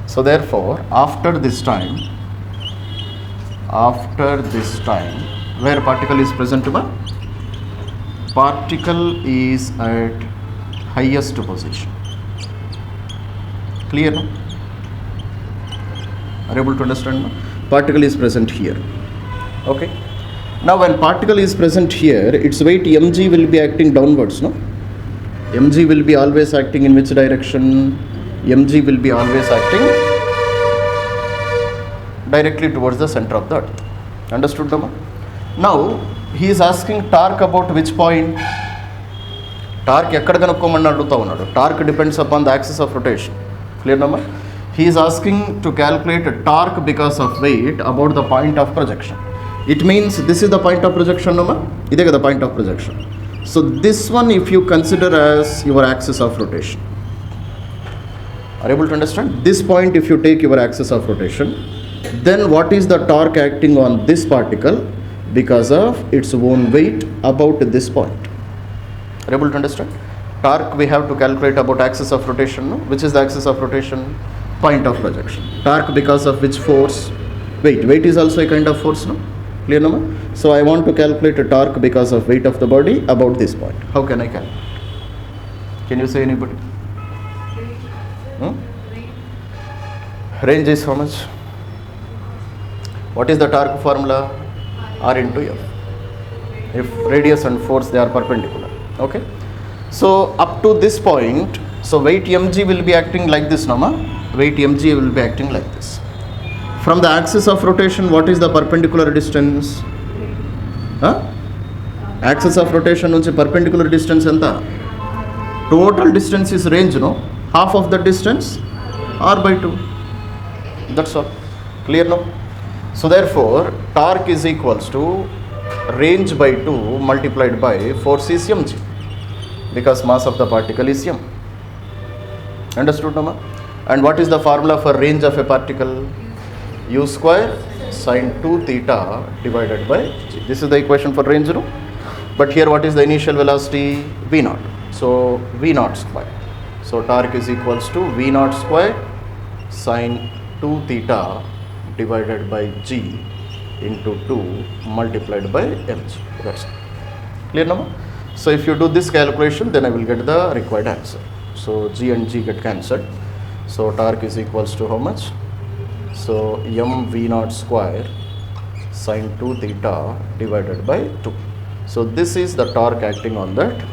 So therefore, after this time, where particle is present, particle is at highest position. Clear, no? Are you able to understand, no? Particle is present here. Okay. Now when particle is present here, its weight mg will be acting downwards, no? Mg will be always acting in which direction? Mg will be always acting directly towards the center of the earth. Understood, Dhamma? Now he is asking torque about which point? Torque ekkada kanukkomani aduguta unnadu. Torque depends upon the axis of rotation. Clear, Dhamma? He is asking to calculate a torque because of weight about the point of projection. It means this is the point of projection, no? This is the point of projection. So this one, if you consider as your axis of rotation, are you able to understand? This point, if you take your axis of rotation, then what is the torque acting on this particle because of its own weight about this point? Are you able to understand? Torque we have to calculate about axis of rotation, no? Which is the axis of rotation? Point of projection. Torque because of which force? Weight. Weight is also a kind of force, no? Clear, no? So I want to calculate a torque because of weight of the body about this point. How can I calculate? Can you say anybody? Range is how much? What is the torque formula? R into F. If radius and force, they are perpendicular. Okay. So up to this point, so weight mg will be acting like this, no? Weight mg will be acting like this. From the axis of rotation, what is the perpendicular distance? Axis of rotation nunchi perpendicular distance enta? Total distance is range, no? Half of the distance, r by 2. That's all. Clear, no? So therefore, torque is equals to range by 2 multiplied by force is mg, because mass of the particle is m. Understood, Nama? And what is the formula for range of a particle? U square sine 2 theta divided by g. This is the equation for range, no? But here what is the initial velocity? V0. So V0 square. So torque is equals to V0 square sine 2 theta divided by g into 2 multiplied by mg. That's clear, no? So if you do this calculation, then I will get the required answer. So g and g get cancelled. So torque is equals to how much? So m V0 square sine 2 theta divided by 2. So this is the torque acting on that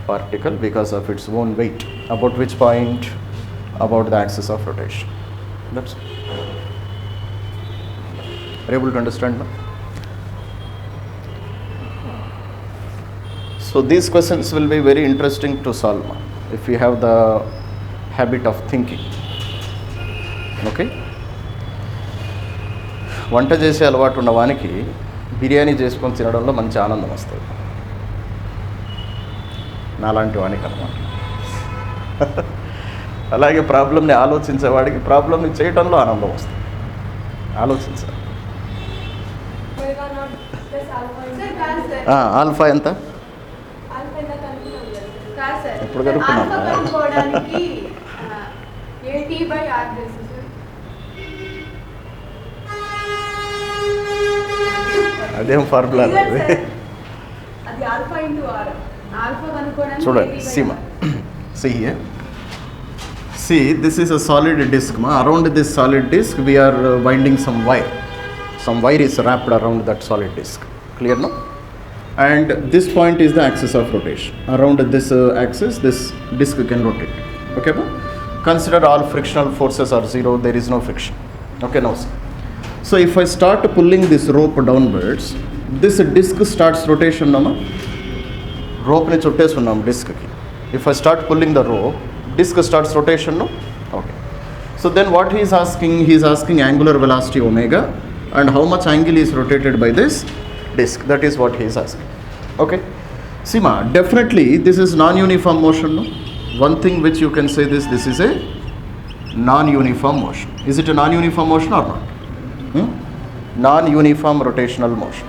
particle because of its own weight. About which point? About the axis of rotation. That's it. Are you able to understand now? So these questions will be very interesting to solve if you have the habit of thinking. Okay? వంట చేసే అలవాటు ఉన్న వానికి బిర్యానీ చేసుకొని తినడంలో మంచి ఆనందం వస్తుంది. నాలాంటి వానికి అన్నమాట. అలాగే ప్రాబ్లమ్ని ఆలోచించేవాడికి ప్రాబ్లమ్ని చేయడంలో ఆనందం వస్తుంది. ఆలోచించాలి. ఆల్ఫా ఎంత? ఎప్పుడు కనుక్కున్నాం? అదేం ఫార్ములా చూడండి. Seema see here. See, this is a solid disc. Around this solid disc we are winding some wire. Some wire is wrapped around that solid disc. Clear, no? And this point is the axis of rotation. Around this axis, this disc can rotate. Okay, consider all frictional forces are zero. There is no friction. Okay, now see. So if I start pulling this rope downwards, this disc starts rotation, nama. Rope ne chuttestunam disc ki. If I start pulling the rope, disc starts rotation, no? Okay. So then what he is asking angular velocity omega and how much angle is rotated by this disc. That is what he is asking. Okay. Sima, definitely this is non-uniform motion, no? One thing which you can say this is a non-uniform motion. Is it a non-uniform motion or not? Non-uniform rotational motion.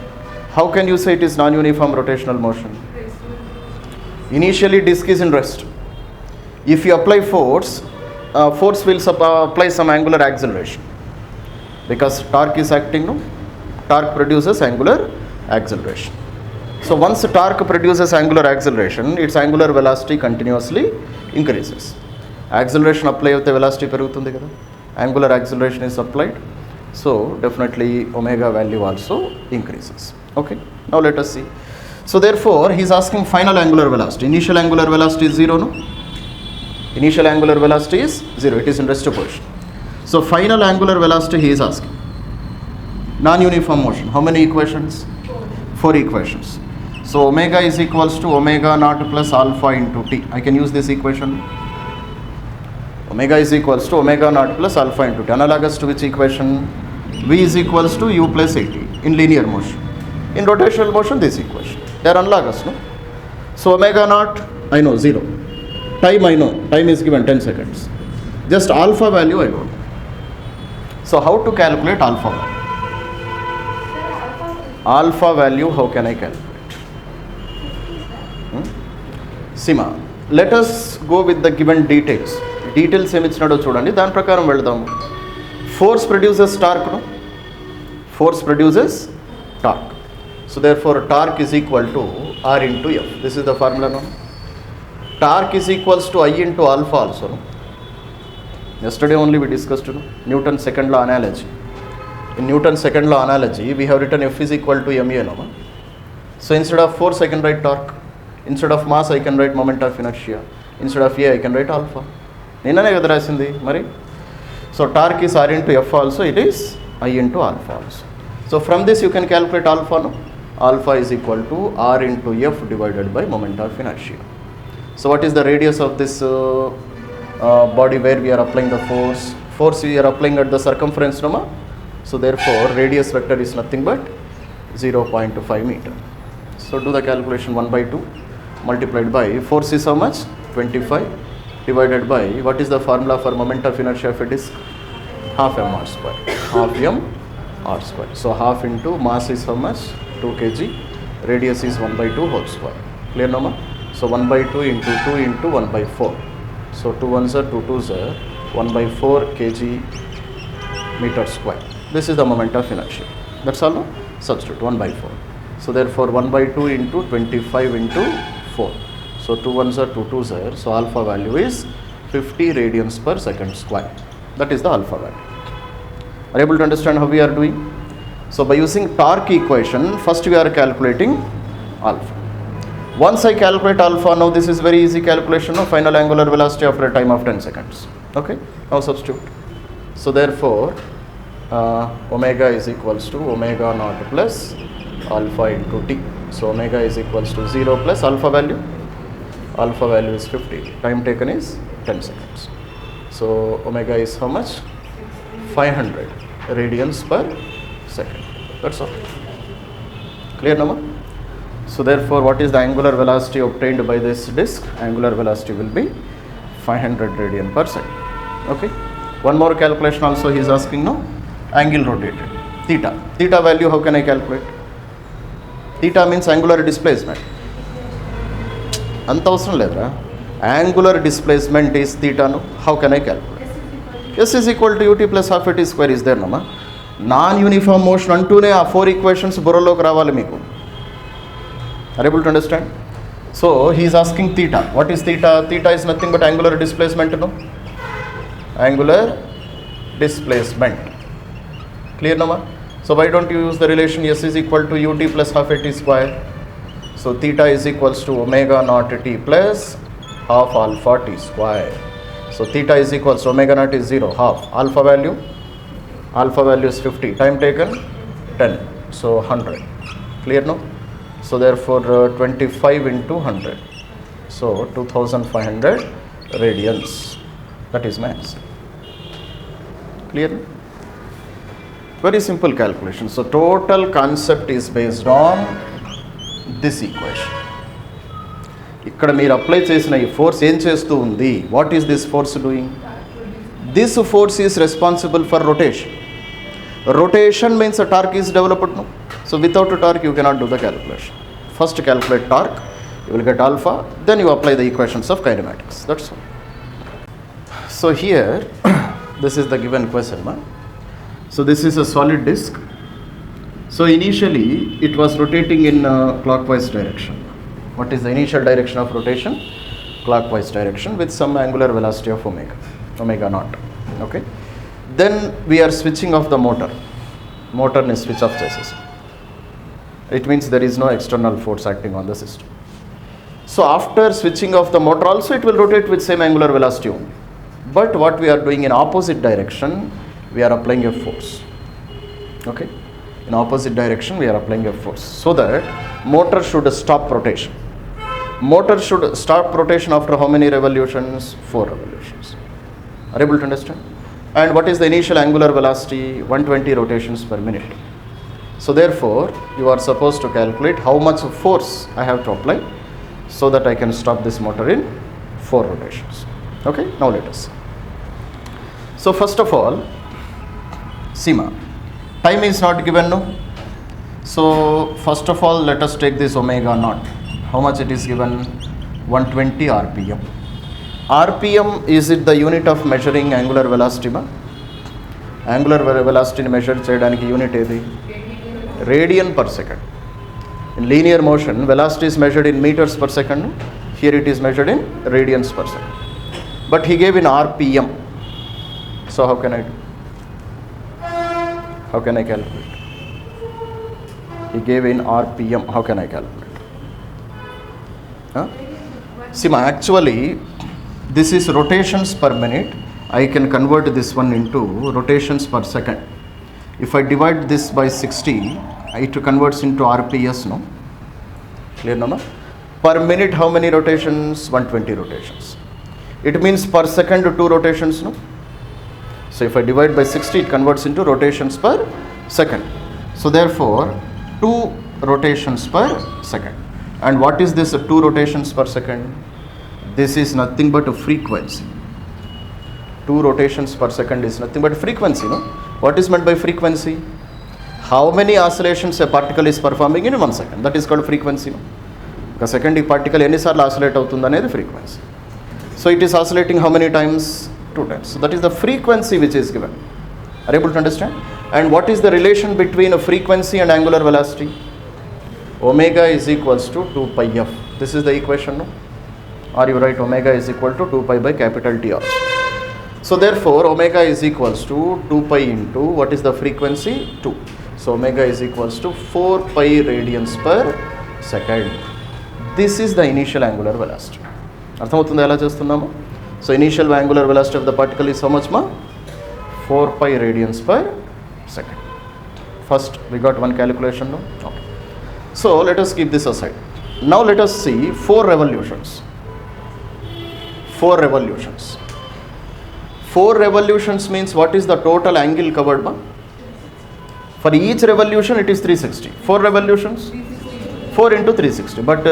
How can you say it is non-uniform rotational motion? Initially disk is in rest. If you apply force, force will apply some angular acceleration. Because torque is acting, no? Torque produces angular acceleration. So once torque produces angular acceleration, its angular velocity continuously increases. Acceleration apply with the velocity perugutundi kada. Angular acceleration is applied. So definitely omega value also increases. Okay. Now let us see. So therefore he is asking final angular velocity. Initial angular velocity is 0, no? Initial angular velocity is 0. It is in rest position. So final angular velocity he is asking. Non-uniform motion. How many equations? 4 equations. So omega is equals to omega naught plus alpha into t. I can use this equation. Omega is equals to omega naught plus alpha into t. Analogous to which equation? V is equals to u plus at in linear motion. In rotational motion, this equation. They are analogous, no? So omega naught, I know 0. Time I know. Time is given 10 seconds. Just alpha value I don't know. So how to calculate alpha value? Alpha value, how can I calculate? Sima, let us go with the given details. Details em ichchinado chudandi, dani prakaram veldamu. Force produces torque, no? Force produces torque. So therefore torque is equal to R into F. This is the formula, no? Torque is equals to I into alpha also, no? Yesterday only we discussed, no? Newton's second law analogy. In Newton's second law analogy, we have written F is equal to ma, no? So instead of force I can write torque. Instead of mass I can write moment of inertia. Instead of A I can write alpha. Ninane kada rasindi mari. So torque is R into F also, it is I into alpha also. So from this you can calculate alpha, no? Alpha is equal to R into F divided by moment of inertia. So what is the radius of this body where we are applying the force? Force we are applying at the circumference, no? So therefore radius vector is nothing but 0.5 meter. So do the calculation 1 by 2 multiplied by force is how much? 25 divided by what is the formula for moment of inertia of a disk? Half mr square. Half m r square. So half into mass is how much? 2 kg. Radius is 1 by 2 whole square. Clear, no? So 1 by 2 into 2 into 1 by 4. So 2 1s are 2 2s are 1 by 4 kg meter square. This is the moment of inertia. That's all, no? Substitute 1 by 4. So therefore 1 by 2 into 25 into 4. So 2 1s are 2 2s are. So alpha value is 50 radians per second square. That is the alpha value. Are you able to understand how we are doing? So by using torque equation, first we are calculating alpha. Once I calculate alpha, now this is very easy calculation of final angular velocity after a time of 10 seconds. Okay, now substitute. So therefore omega is equals to omega naught plus alpha into t. So omega is equals to 0 plus alpha value. Alpha value is 50. Time taken is 10 seconds. So omega is how much? 500 radians per second. That's all. Clear, no? So therefore what is the angular velocity obtained by this disk? Angular velocity will be 500 radian per second. Okay. One more calculation also he is asking, no? Angle rotated. Theta. Theta value how can I calculate? Theta means angular displacement. Anta avasram ledra. Angular displacement is theta, no? How can I calculate? S is equal to ut plus half at square is there, no? Non-uniform motion antune aa 4 equations buraloki ravali meeku. Are you able to understand? So he is asking theta. What is theta? Theta is nothing but angular displacement, no? Angular displacement. Clear, no? So why don't you use the relation S is equal to ut plus half at square? So theta is equals to omega naught t plus half alpha t square. So theta is equals to omega naught is 0, half. Alpha value Alpha value is 50. Time taken 10. So 100. Clear now? So therefore 25 into 100. So 2500 radians. That is my answer. Clear? Very simple calculation. So total concept is based on this equation. ఇక్కడ మీరు apply చేసిన ఈ force ఏం చేస్తూ ఉంది? What is this force doing? This force is responsible for rotation. Rotation means a torque is developed now. So without a torque you cannot do the calculation. First calculate torque, you will get alpha, then you apply the equations of kinematics. That's all. So here this is the given question. So this is a solid disk. So initially it was rotating in clockwise direction. What is the initial direction of rotation? Clockwise direction with some angular velocity of omega naught. Okay. Then we are switching off the motor. Motor is switch off chassis. It means there is no external force acting on the system. So after switching off the motor also it will rotate with same angular velocity only. But what we are doing in opposite direction, we are applying a force. Okay. In opposite direction we are applying a force. So that motor should stop rotation. Motor should stop rotation after how many revolutions? 4 revolutions. Are you able to understand? And what is the initial angular velocity? 120 rotations per minute. So therefore you are supposed to calculate how much force I have to apply so that I can stop this motor in 4 rotations. Okay, now let us see. So first of all, Sima, time is not given, no? So first of all let us take this omega naught. How much it is given? 120 rpm. RPM, is it the unit of measuring angular velocity? Angular velocity measure cheyadaniki unit edi? Radian per second. In linear motion, velocity is measured in meters per second. Here it is measured in radians per second. But he gave in RPM. So how can I do? How can I calculate? He gave in RPM. How can I calculate? Huh? See, actually, this is rotations per minute. I can convert this one into rotations per second. If I divide this by 60, it converts into RPS, no? Clear, no? Per minute, how many rotations? 120 rotations. It means per second 2 rotations, no? So if I divide by 60, it converts into rotations per second. So therefore, 2 rotations per second. And what is this 2 rotations per second? This is nothing but a frequency. 2 rotations per second is nothing but frequency, no? What is meant by frequency? How many oscillations a particle is performing in 1 second? That is called frequency, no? A second particle any sarla oscillate avutundane frequency. So it is oscillating how many times? 2 times. So that is the frequency which is given. Are you able to understand? And what is the relation between a frequency and angular velocity? Omega is equals to 2 pi f. This is the equation, no? Or you write omega is equal to 2 pi by capital T also. So therefore omega is equals to 2 pi into what is the frequency? 2. So omega is equals to 4 pi radians per second. This is the initial angular velocity. అర్థమవుతుందా ఎలా చేస్తున్నాము? So initial angular velocity of the particle is how much, ma? 4 pi radians per second. First we got one calculation, no? Okay. So let us keep this aside. Now let us see 4 revolutions. 4 revolutions. 4 revolutions means what is the total angle covered, ma? For each revolution it is 360. 4 revolutions? 4 into 360. But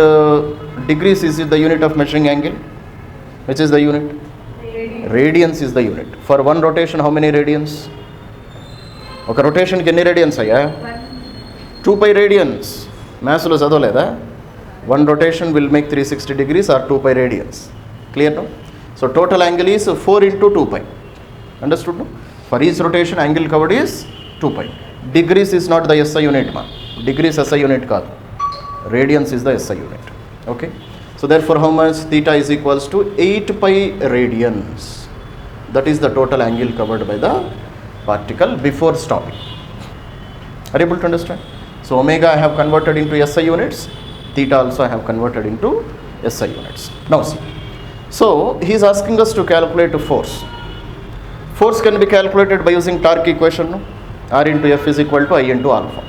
degrees, is it the unit of measuring angle? Which is the unit? Radians is the unit. For one rotation, how many radians? Okay, rotation ki enni radians ayya? 2 pi radians. Maths lo chadvaleda? One rotation will make 360 degrees or 2 pi radians. Clear, no? So total angle is 4 into 2 pi. Understood, no? For each rotation, angle covered is 2 pi. Degrees is not the SI unit, ma. Degrees SI unit kaadu. Radians is the SI unit. Okay. So therefore, how much? Theta is equals to 8 pi radians. That is the total angle covered by the particle before stopping. Are you able to understand? So omega I have converted into SI units. Theta also I have converted into SI units. Now see. So he is asking us to calculate a force. Force can be calculated by using torque equation, no? R into F is equal to I into alpha.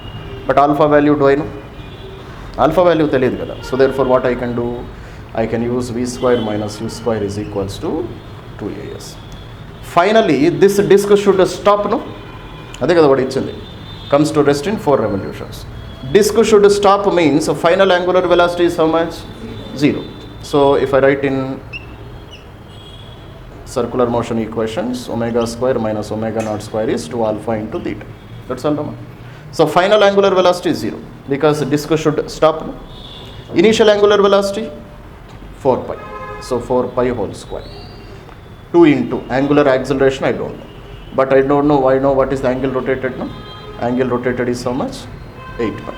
But alpha value do I know? Alpha value teliyadu kada. So therefore what I can do? I can use V square minus U square is equals to 2AS. Finally, this disc should stop, no? Ade kada vadu ichindi. Comes to rest in 4 revolutions. Disc should stop means final angular velocity is how much? 0. So if I write in circular motion equations, omega square minus omega naught square is 2 alpha into theta. That's all. So final angular velocity is 0 because disc should stop. No? Initial angular velocity 4 pi. So 4 pi whole square. 2 into angular acceleration I don't know. But I don't know, I know what is the angle rotated. No? Angle rotated is how much? 8 pi.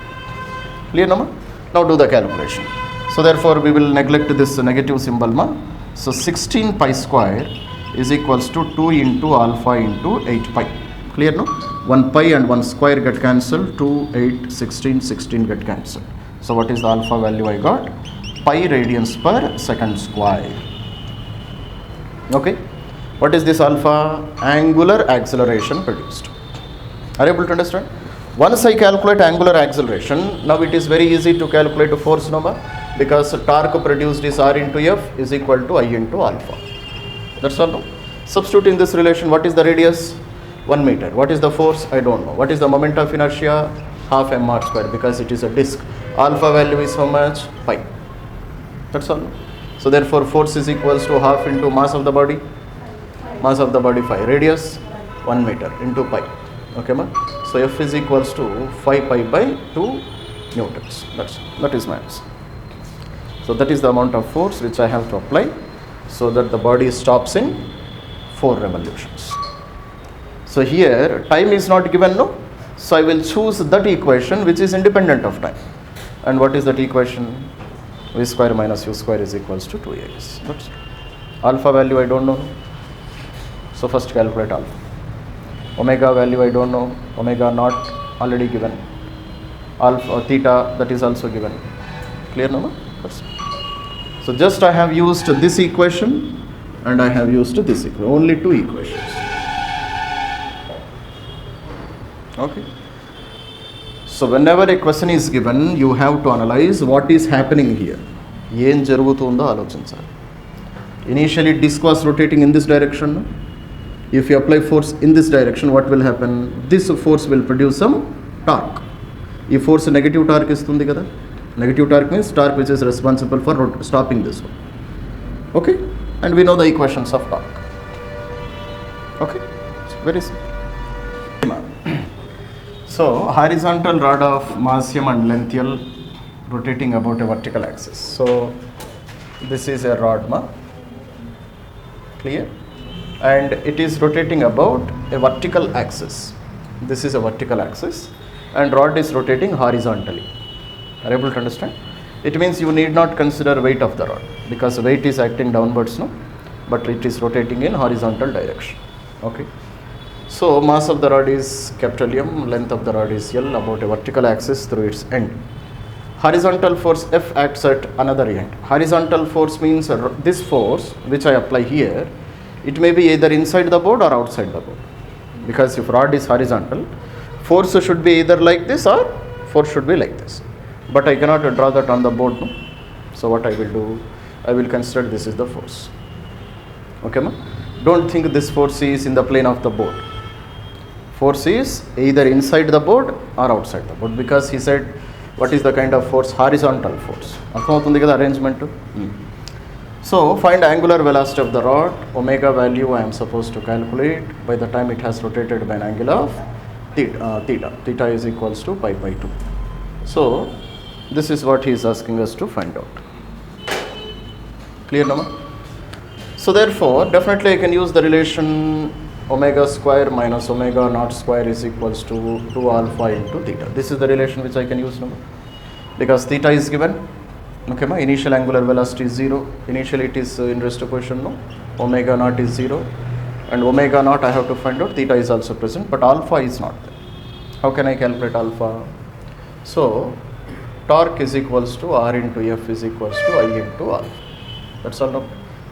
Clear, no? Now do the calculation. So therefore we will neglect this negative symbol. Ma? So 16 pi square is equals to 2 into alpha into 8 pi. Clear, no? 1 pi and 1 square get cancelled. 2, 8, 16, 16 get cancelled. So what is the alpha value I got? Pi radians per second square. Okay. What is this alpha? Angular acceleration produced. Are you able to understand? Once I calculate angular acceleration, now it is very easy to calculate a force number because torque produced is R into F is equal to I into alpha. That's all. No? Substitute in this relation, what is the radius? 1 meter. What is the force? I don't know. What is the moment of inertia? Half mr square because it is a disc. Alpha value is how much? Pi. That's all. So therefore force is equals to half into mass of the body. Mass of the body 5. Radius 1 meter into pi. Okay, ma? So F is equals to 5 pi by 2 newtons. That is my answer. So that is the amount of force which I have to apply so that the body stops in 4 revolutions. So here time is not given, no? So I will choose that equation which is independent of time. And what is that equation? V square minus U square is equals to 2AS. That's alpha value I don't know. So first calculate alpha. Omega value I don't know. Omega not already given. Alpha theta that is also given. Clear, no? So just I have used this equation and I have used this equation. Only 2 equations. Okay. So whenever a question is given, you have to analyze what is happening here. ఏం జరుగుతుందో ఆలోచించాలి. Initially disc was rotating in this direction. If you apply force in this direction, what will happen? This force will produce some torque. ఈ force negative torque ఇస్తుంది కదా. Negative torque means torque which is responsible for stopping this one. Okay? And we know the equations of torque. Okay? Very simple. So horizontal rod of mass m and length L rotating about a vertical axis. So this is a rod, ma. Clear? And it is rotating about a vertical axis. This is a vertical axis and rod is rotating horizontally. Are you able to understand? It means you need not consider weight of the rod because weight is acting downwards, no? But it is rotating in horizontal direction. Okay. So mass of the rod is capital M, length of the rod is L about a vertical axis through its end. Horizontal force F acts at another end. Horizontal force means this force which I apply here, it may be either inside the board or outside the board. Because if rod is horizontal, force should be either like this or force should be like this. But I cannot draw that on the board, no? So what I will do, I will consider this is the force. Okay, ma? Don't think this force is in the plane of the board. Force is either inside the board or outside the board because he said what is the kind of force? Horizontal force. Arthamavutundi kada arrangement. So find angular velocity of the rod. Omega value I am supposed to calculate by the time it has rotated by an angle of theta. Theta is equals to pi by 2. So this is what he is asking us to find out. Clear, no? So therefore definitely I can use the relation omega square minus omega naught square is equals to 2 alpha into theta. This is the relation which I can use now because theta is given. Okay, ma? Initial angular velocity is 0. Initially it is in rest position, no? Omega naught is 0 and omega naught I have to find out. Theta is also present but alpha is not there. How can I calculate alpha? So torque is equals to R into F is equals to I into alpha. That's all. No?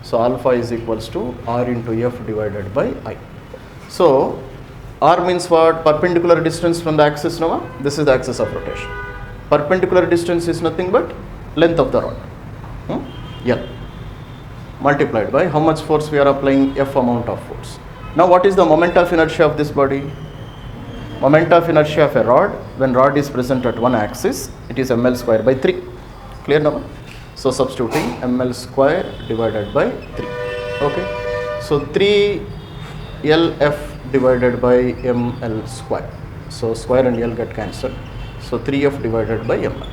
So alpha is equals to R into F divided by I. So r means what? Perpendicular distance from the axis, no? This is the axis of rotation. Perpendicular distance is nothing but length of the rod, L, multiplied by how much force we are applying, F amount of force. Now what is the moment of inertia of this body? Moment of inertia of a rod, when rod is present at one axis, it is ml square by 3. Clear now? So substituting ml square divided by 3. Okay. So 3LF divided by ml square. So square and L get cancelled. So 3F divided by ml.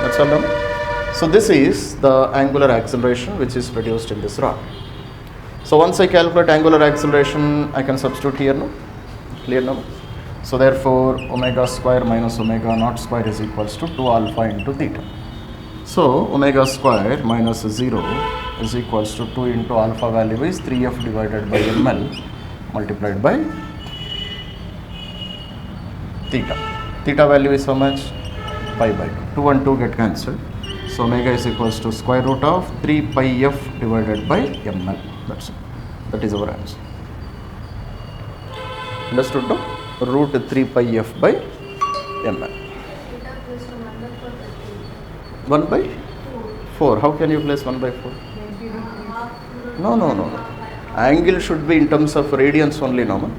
That's all now. So this is the angular acceleration which is produced in this rod. So once I calculate angular acceleration, I can substitute here now. Clear now? So therefore omega square minus omega naught square is equals to 2 alpha into theta. So omega square minus 0 is equals to 2 into alpha value is 3F divided by ml multiplied by theta. Theta value is how much? Pi by 2. 2 and 2 get cancelled. So omega is equals to square root of 3 pi f divided by ml. That's it. That is our answer. Understood no? Root 3 pi f by ml. 1 by 4. How can you place 1 by 4? No. Angle should be in terms of radians only, no?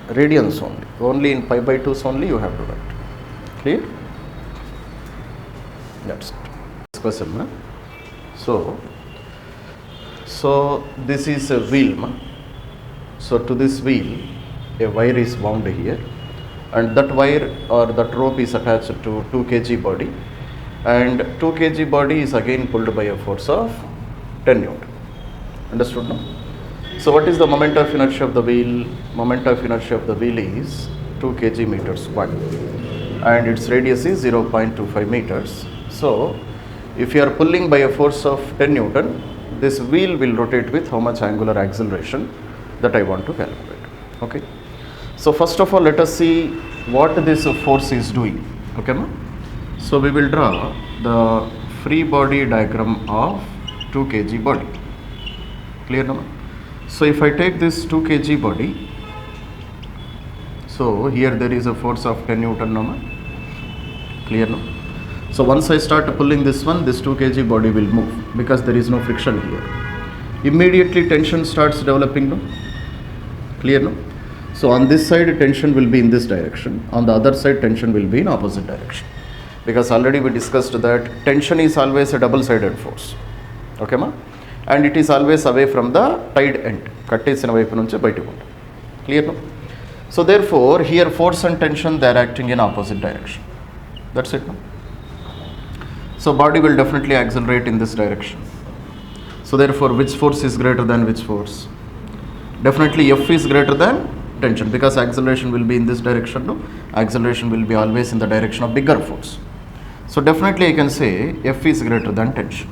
Radians only. Only in pi by 2s only you have to write. Clear? That's it. This question, na? So this is a wheel, ma? So to this wheel, a wire is wound here, and that wire or that rope is attached to 2 kg body, and 2 kg body is again pulled by a force of 10 Newton. Understood now? So what is the moment of inertia of the wheel? Moment of inertia of the wheel is 2 kg meter square, and its radius is 0.25 meters. So if you are pulling by a force of 10 Newton, this wheel will rotate with how much angular acceleration that I want to calculate. Okay. So first of all, let us see what this force is doing. Okay, ma? So we will draw the free body diagram of 2 kg body. Clear now? So if I take this 2 kg body, so here there is a force of 10 Newton now. Clear now? So once I start pulling this one, this 2 kg body will move because there is no friction here. Immediately tension starts developing now. Clear now? So on this side tension will be in this direction, on the other side tension will be in opposite direction, because already we discussed that tension is always a double-sided force. Okay ma? And it is always away from the tied end. Kattesina vaipu nunchi bayatiku untundi. Clear no? So therefore here force and tension, they are acting in opposite direction. That's it no? So body will definitely accelerate in this direction. So therefore which force is greater than which force? Definitely F is greater than tension, because acceleration will be in this direction. No? Acceleration will be always in the direction of bigger force. So definitely I can say F is greater than tension.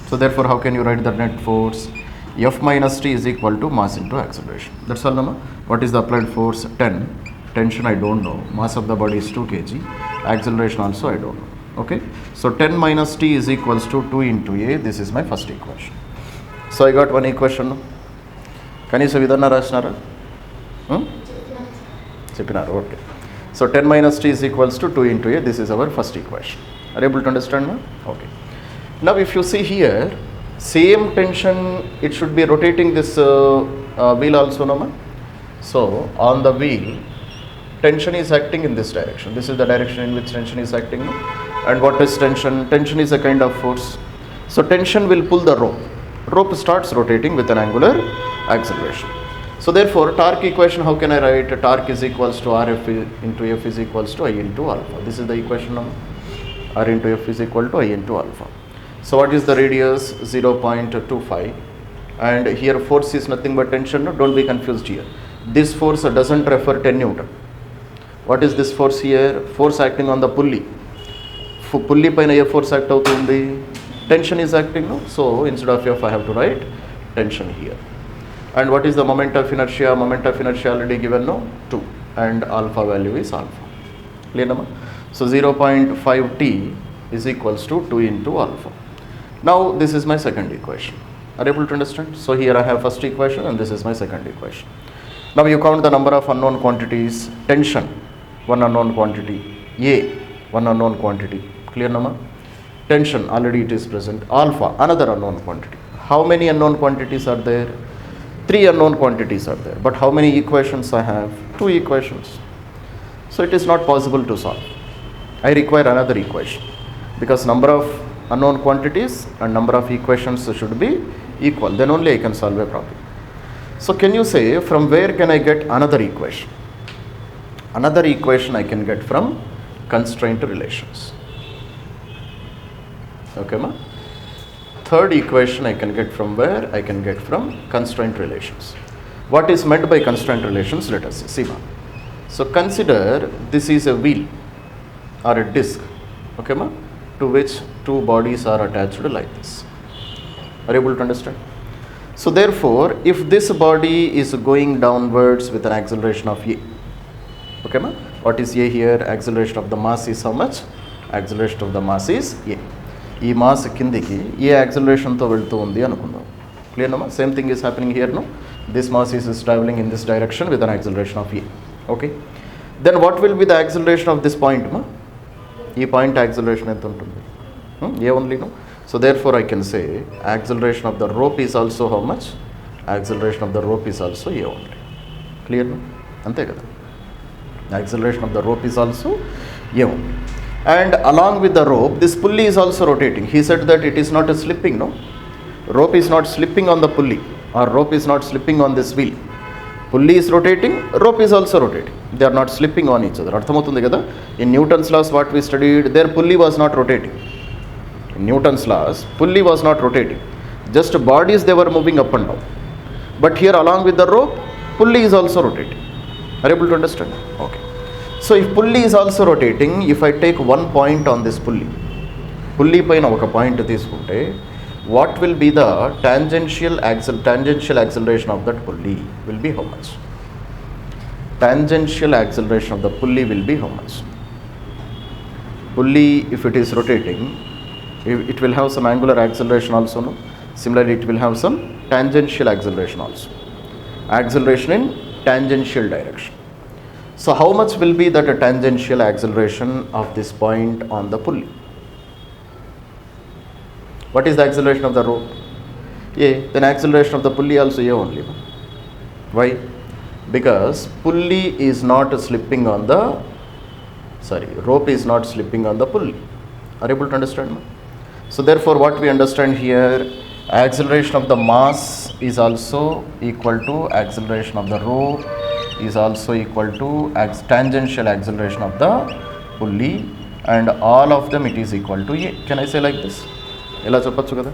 So therefore how can you write the net force? F minus T is equal to mass into acceleration. That's all, no? What is the applied force? 10. Tension I don't know. Mass of the body is 2 kg. Acceleration also I don't know. Okay. So 10 minus T is equals to 2 into A. This is my first equation. So I got one equation. No? Kanisa vidana rasnara? Okay. So 10 minus T is equals to 2 into A. This is our first equation. Are you able to understand now? Okay. Now if you see here, same tension, it should be rotating this wheel also, no? So on the wheel, tension is acting in this direction. This is the direction in which tension is acting. No? And what is tension? Tension is a kind of force. So tension will pull the rope. Rope starts rotating with an angular acceleration. So therefore torque equation, how can I write? Torque is equals to Rf into F is equals to I into alpha. This is the equation now. R into F is equal to I into alpha. So what is the radius? 0.25, and here force is nothing but tension. No? Don't be confused here. This force doesn't refer 10 Newton. What is this force here? Force acting on the pulley. Pulley paina a force act avutundi. Tension is acting. No? So instead of F I have to write tension here. And what is the moment of inertia? Moment of inertia already given, no? 2, and alpha value is alpha. Clear now? So 0.5 T is equals to 2 into alpha. Now this is my second equation. Are you able to understand? So here I have first equation and this is my second equation. Now you count the number of unknown quantities. Tension, one unknown quantity. A, one unknown quantity. Clear, Nama? Tension, already it is present. Alpha, another unknown quantity. How many unknown quantities are there? 3 unknown quantities are there. But how many equations I have? 2 equations. So it is not possible to solve. I require another equation, because number of unknown quantities and number of equations should be equal. Then only I can solve a problem. So can you say from where can I get another equation? Another equation I can get from constraint relations. Okay, ma? Third equation I can get from where? I can get from constraint relations. What is meant by constraint relations? Let us see. See, ma. So consider this is a wheel or a disc, okay, ma, to which 2 bodies are attached like this. Are you able to understand? So therefore, if this body is going downwards with an acceleration of A, okay, ma? What is A here? Acceleration of the mass is how much? Acceleration of the mass is A. ఈ mass కిందికి A యాక్సిలరేషన్తో వెళ్తూ ఉంది అనుకుందాం. Clear నమ్మా? Same thing is happening here, no? This mass is travelling in this direction with an acceleration of A. Okay, then what will be the acceleration of this point, మా? ఈ point acceleration ఎంత ఉంటుంది? A only, no? So therefore I can say acceleration of the rope is also how much? Acceleration of the rope is also a only. Clear, no? అంతే కదా? Acceleration of the rope is also m. And along with the rope, this pulley is also rotating. He said that it is not a slipping, no? Rope is not slipping on the pulley, or rope is not slipping on this wheel. Pulley is rotating, rope is also rotating. They are not slipping on each other. అర్థమవుతుంది కదా? In Newton's laws, what we studied, their pulley was not rotating. In Newton's laws, pulley was not rotating. Just bodies, they were moving up and down. But here, along with the rope, pulley is also rotating. Are you able to understand? Okay. So if pulley is also rotating, if I take one point on this pulley పైన ఒక point తీసుకుంటే, what will be the tangential acceleration of that pulley will be how much? Tangential acceleration of the pulley will be how much? Pulley, if it is rotating, it will have some angular acceleration also, no? Similarly, it will have some tangential acceleration also. Acceleration in tangential direction. So how much will be that tangential acceleration of this point on the pulley? What is the acceleration of the rope? A. Then acceleration of the pulley also A only. Why? Because pulley is not slipping on the, rope is not slipping on the pulley. Are you able to understand? So therefore, what we understand here, acceleration of the mass is also equal to acceleration of the rope is also equal to tangential acceleration of the pulley, and all of them it is equal to A. Can I say like this? Ela cheppochu kada?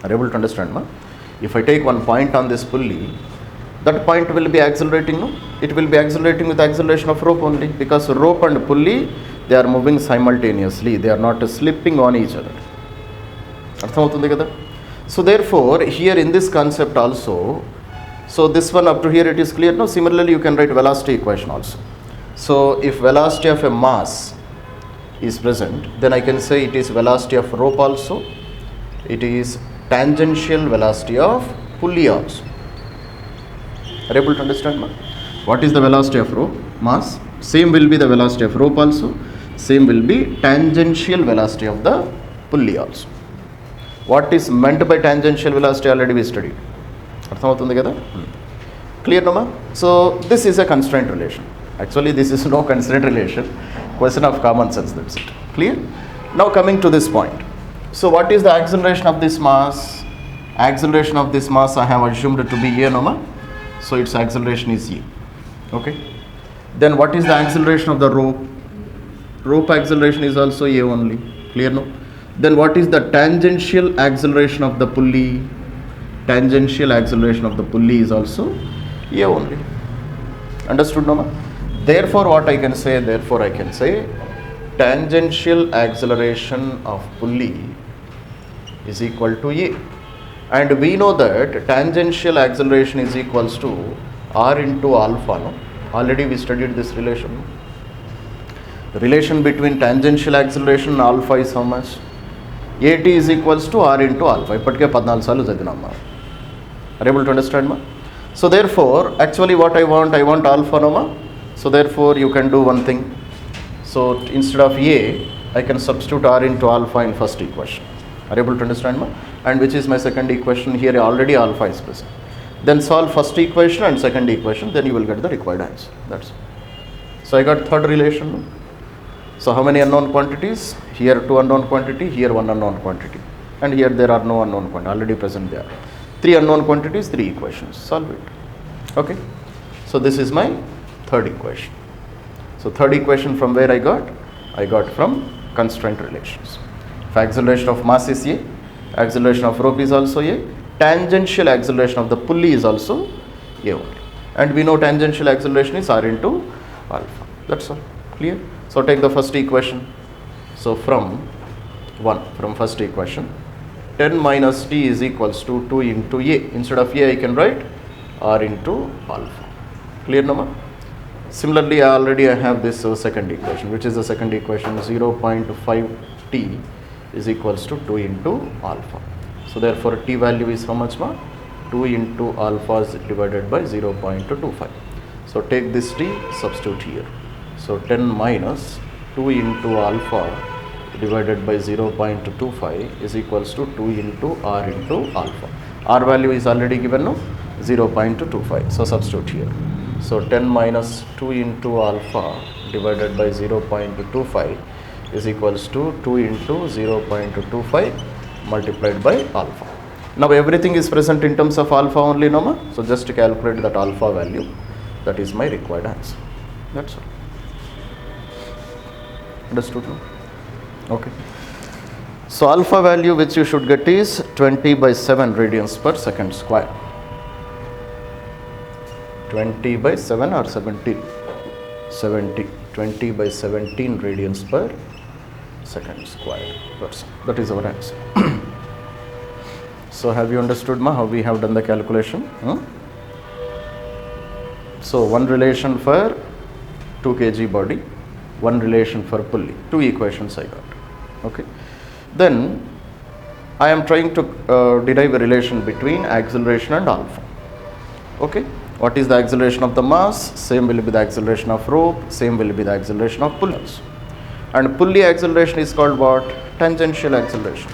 Are you able to understand, ma? If I take one point on this pulley, that point will be accelerating, no? It will be accelerating with acceleration of rope only, because rope and pulley, they are moving simultaneously. They are not slipping on each other. Arthamautundi kada? So therefore, here in this concept also, so this one up to here it is clear, no? Similarly, you can write velocity equation also. So if velocity of a mass is present, then I can say it is velocity of rope also. It is tangential velocity of pulley also. Are you able to understand, ma? What is the velocity of rope? Mass. Same will be the velocity of rope also. Same will be tangential velocity of the pulley also. What is meant by tangential velocity already we studied. అర్థమవుతుంది కదా? Clear నమ్మా? So this is a constraint relation. Actually this is no constraint relation, question of common sense, that's it. Clear? Now coming to this point. So what is the acceleration of this mass? Acceleration of this mass I have assumed to be A, no ma? So its acceleration is E. Okay. Then what is the acceleration of the rope? Rope acceleration is also A only. Clear, no? Then what is the tangential acceleration of the pulley? Tangential acceleration of the pulley is also A only. Understood, no ma? Therefore what I can say? Therefore I can say tangential acceleration of pulley is equal to A. And we know that tangential acceleration is equals to R into alpha, no? Already we studied this relation. The relation between tangential acceleration and alpha is how much? AT is equals to R into alpha. ఇప్పటికే 14 సార్లు చదివినాం. Are you able to understand, ma? So therefore, actually what I want alpha norma. So therefore you can do one thing. So instead of A, I can substitute R into alpha in first equation. Are you able to understand ma? And which is my second equation? Here already alpha is present. Then solve first equation and second equation, then you will get the required answer. That's it. So I got third relation. So how many unknown quantities? Here 2 unknown quantity, here 1 unknown quantity. And here there are no unknown quantity, already present there. 3 unknown quantities, 3 equations. Solve it. Okay. So this is my third equation. So third equation from where I got? I got from constraint relations. If acceleration of mass is A, acceleration of rope is also A, tangential acceleration of the pulley is also A only. And we know tangential acceleration is R into alpha. That's all. Clear? So take the first equation. So from first equation, 10 minus t is equals to 2 into A. Instead of A, I can write R into alpha. Clear, Nama? Similarly, I have this second equation, which is the second equation, 0.5 t is equals to 2 into alpha. So therefore, t value is how much more? 2 into alpha is divided by 0.25. So take this t, substitute here. So 10 minus 2 into alpha divided by 0.25 is equals to 2 into r into alpha. R value is already given, no? 0.25. So substitute here. So 10 minus 2 into alpha divided by 0.25 is equals to 2 into 0.25 multiplied by alpha. Now everything is present in terms of alpha only, no ma? So just calculate that alpha value. That is my required answer. That's all. Understood, no? Okay. So alpha value which you should get is 20 by 7 radians per second square. 20 by 7 or 17? 70. 20 by 17 radians per second square. That is our answer. So have you understood ma, how we have done the calculation? So one relation for 2 kg body, one relation for pulley, 2 equations I got. Okay. Then I am trying to derive a relation between acceleration and alpha. Okay. What is the acceleration of the mass? Same will be the acceleration of rope, same will be the acceleration of pulleys. And pulley acceleration is called what? Tangential acceleration.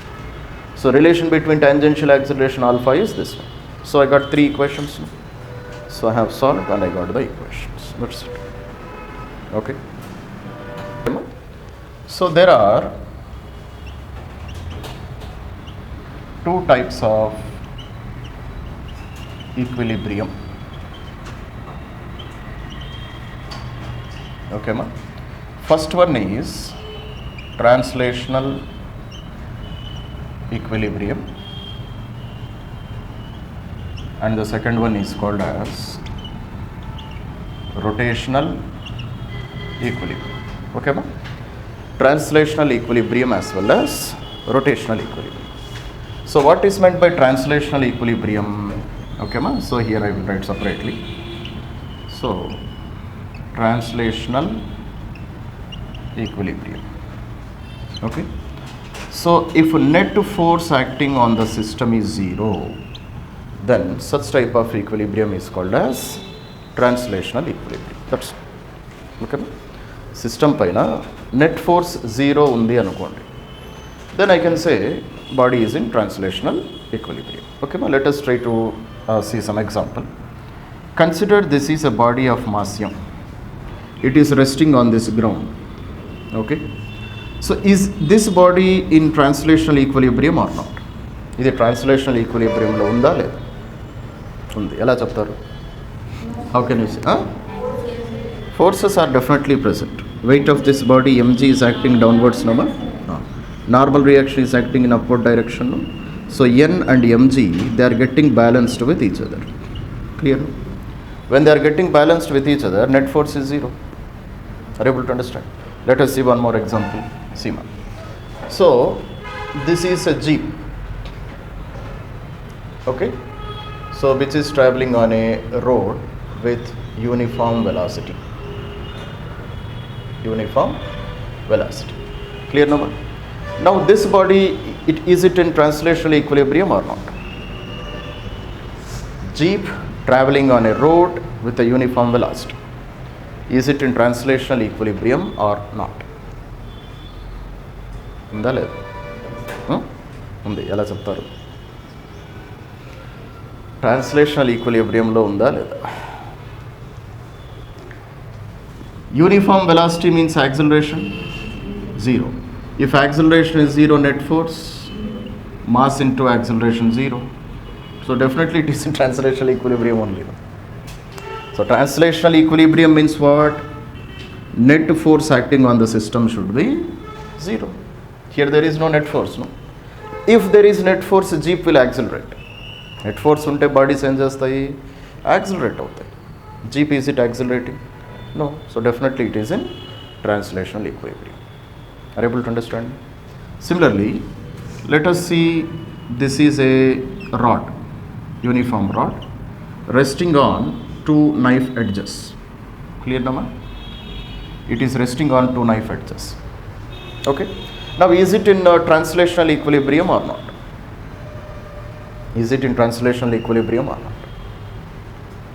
So relation between tangential acceleration alpha is this one. So I got 3 equations. So I have solved and I got the equations. That's it. Okay. So there are 2 types of equilibrium. Okay, ma? First one is translational equilibrium, and the second one is called as rotational equilibrium. Okay, ma? Translational equilibrium as well as rotational equilibrium. So what is meant by translational equilibrium? Okay, ma? So here I will write separately. So translational equilibrium. Okay. So if net force acting on the system is 0, then such type of equilibrium is called as translational equilibrium. That's okay. System paina net force 0 undi anukondi. Then I can say body is in translational equilibrium. Okay, let us try to see some example. Consider this is a body of mass m. It is resting on this ground. Okay. So is this body in translational equilibrium or not? Is it translational equilibrium lo unda leda? Undi. Ela cheptaru? How can you say? Forces are definitely present. Weight of this body mg is acting downwards, no? Normal reaction is acting in upward direction, no? So n and mg, they are getting balanced with each other. Clear? When they are getting balanced with each other, net force is 0. Are you able to understand? Let us see one more example. See, ma. So this is a jeep. Okay. So which is traveling on a road with uniform velocity. Uniform velocity. Clear, no? Now this body, is it in translational equilibrium or not? Jeep traveling on a road with a uniform velocity. Is it in translational equilibrium or not? ఉందా లేదు? ఉంది. ఎలా చెప్తారు? Translational ఈక్విలిబ్రియంలో ఉందా లేదా? Uniform velocity means acceleration 0. If acceleration is 0, net force, mass into acceleration 0. So definitely it is in translational equilibrium only. So translational equilibrium means what? Net force acting on the system should be 0. Here there is no net force, no. If there is net force, jeep will accelerate. Net force unte bodies em chestayi, accelerate avutayi. Jeep, is it accelerating? No. So definitely it is in translational equilibrium. Are you able to understand? Similarly, let us see, this is a rod, uniform rod, resting on two knife edges. Clear, Nama? It is resting on two knife edges. Okay. Now, is it in translational equilibrium or not? Is it in translational equilibrium or not?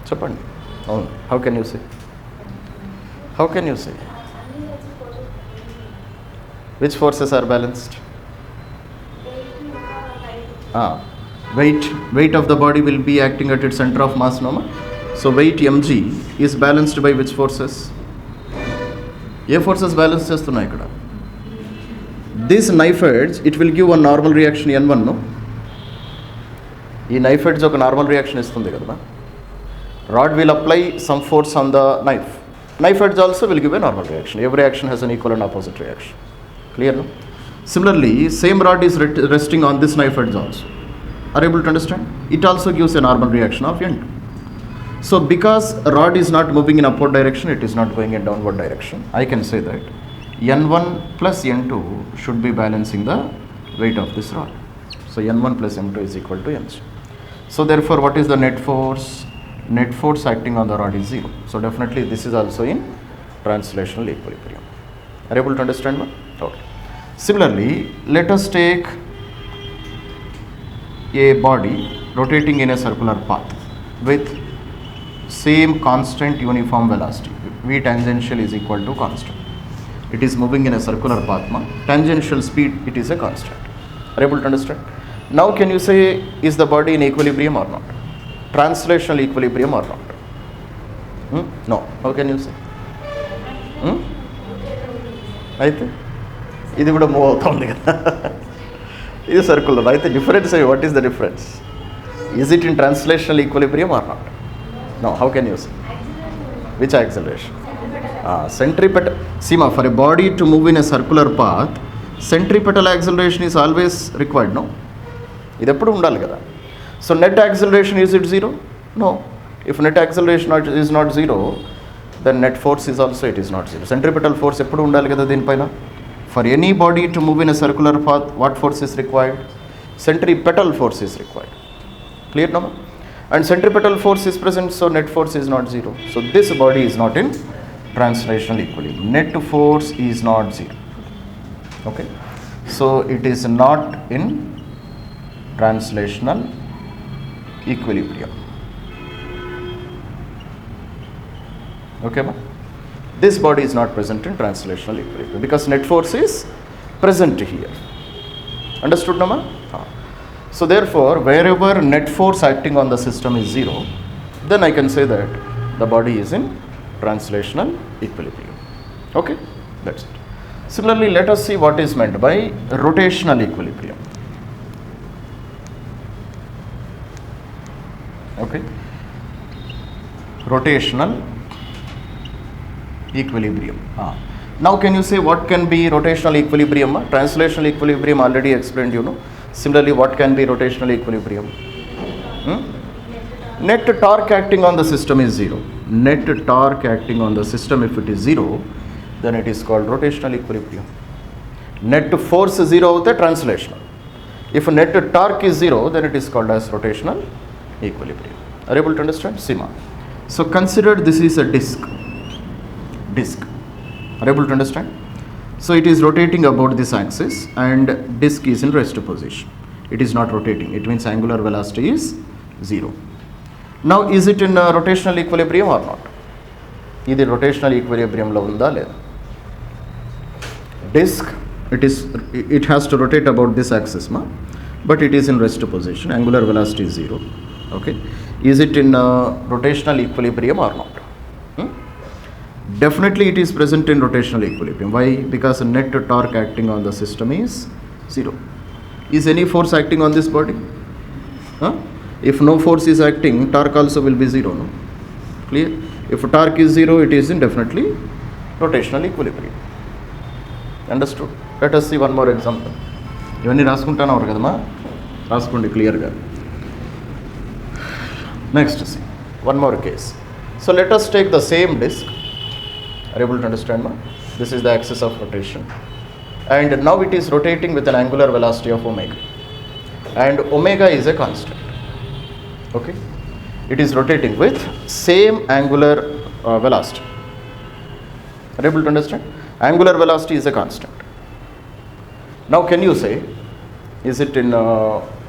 Chapandi. Oh, how can you say? How can you say? Which forces are balanced? Weight of the body will be acting at its center of mass, no? So weight mg is balanced by which forces? A forces balance చేస్తున్నాయి ఇక్కడ? This knife edge, it will give a normal reaction n1, no? ఈ knife edge ఒక normal reaction ఇస్తుంది కదా. Rod will apply some force on the knife. Knife edge also will give a normal reaction. Every action has an equal and opposite reaction. Clear, no? Similarly, same rod is resting on this knife edge also. Are you able to understand? It also gives a normal reaction of n2. So because rod is not moving in upward direction, it is not going in downward direction, I can say that n1 plus n2 should be balancing the weight of this rod. So n1 plus m2 is equal to mg. So therefore, what is the net force? Net force acting on the rod is 0. So definitely this is also in translational equilibrium. Are you able to understand? Okay. Similarly, let us take a body rotating in a circular path with same constant uniform velocity. V tangential is equal to constant. It is moving in a circular path. Tangential speed, it is a constant. Are you able to understand? Now can you say, is the body in equilibrium or not? Translational equilibrium or not? No. How can you say? అయితే ఇది కూడా move అవుతుంది కదా, ఇది circular. అయితే difference, what is the difference? Is it in translational equilibrium or not? No. How can you say? Which acceleration? Centripetal. See, for a body to move in a circular path, centripetal acceleration is always required, no? ఇది ఎప్పుడు ఉండాలి కదా. So net acceleration, is it 0? No. If net acceleration is not 0, then net force is also, it is not 0. Centripetal force ఎప్పుడు ఉండాలి కదా దీనిపైన. For any body to move in a circular path, what force is required? Centripetal force is required. Clear, no? And centripetal force is present, so net force is not 0. So this body is not in translational equilibrium. Net force is not 0. Okay. So it is not in translational equilibrium. Okay, ma? This body is not present in translational equilibrium because net force is present here. Understood, no, ma? So therefore, wherever net force acting on the system is 0, then I can say that the body is in translational equilibrium. Okay, that's it. Similarly, let us see what is meant by rotational equilibrium. Okay, rotational equilibrium. Now can you say what can be rotational equilibrium? Translational equilibrium already explained, you know. Similarly, what can be rotational equilibrium? Net torque acting on the system is 0. Net torque acting on the system, if it is 0, then it is called rotational equilibrium. Net force 0 is the translational. If net torque is 0, then it is called as rotational equilibrium. Are you able to understand? Sima. So consider this is a disc. Are you able to understand? So it is rotating about this axis and disc is in rest position. It is not rotating. It means angular velocity is 0. Now is it in rotational equilibrium or not? ఇది rotational equilibrium లో ఉందా లేదా? Disk, it has to rotate about this axis, but it is in rest position, angular velocity is 0. Okay, is it in rotational equilibrium or not? Definitely it is present in rotational equilibrium. Why? Because net torque acting on the system is 0. Is any force acting on this body? If no force is acting, torque also will be 0, no? Clear? If torque is 0, it is in definitely rotational equilibrium. Understood? Let us see one more example. ఇవన్నీ రాసుకుంటాను కదమ్మా, రాసుకోండి క్లియర్గా. Next, see one more case. So let us take the same disk. Are you able to understand, ma? This is the axis of rotation, and now it is rotating with an angular velocity of omega, and omega is a constant. Okay, it is rotating with same angular velocity. Are you able to understand? Angular velocity is a constant. Now can you say, is it in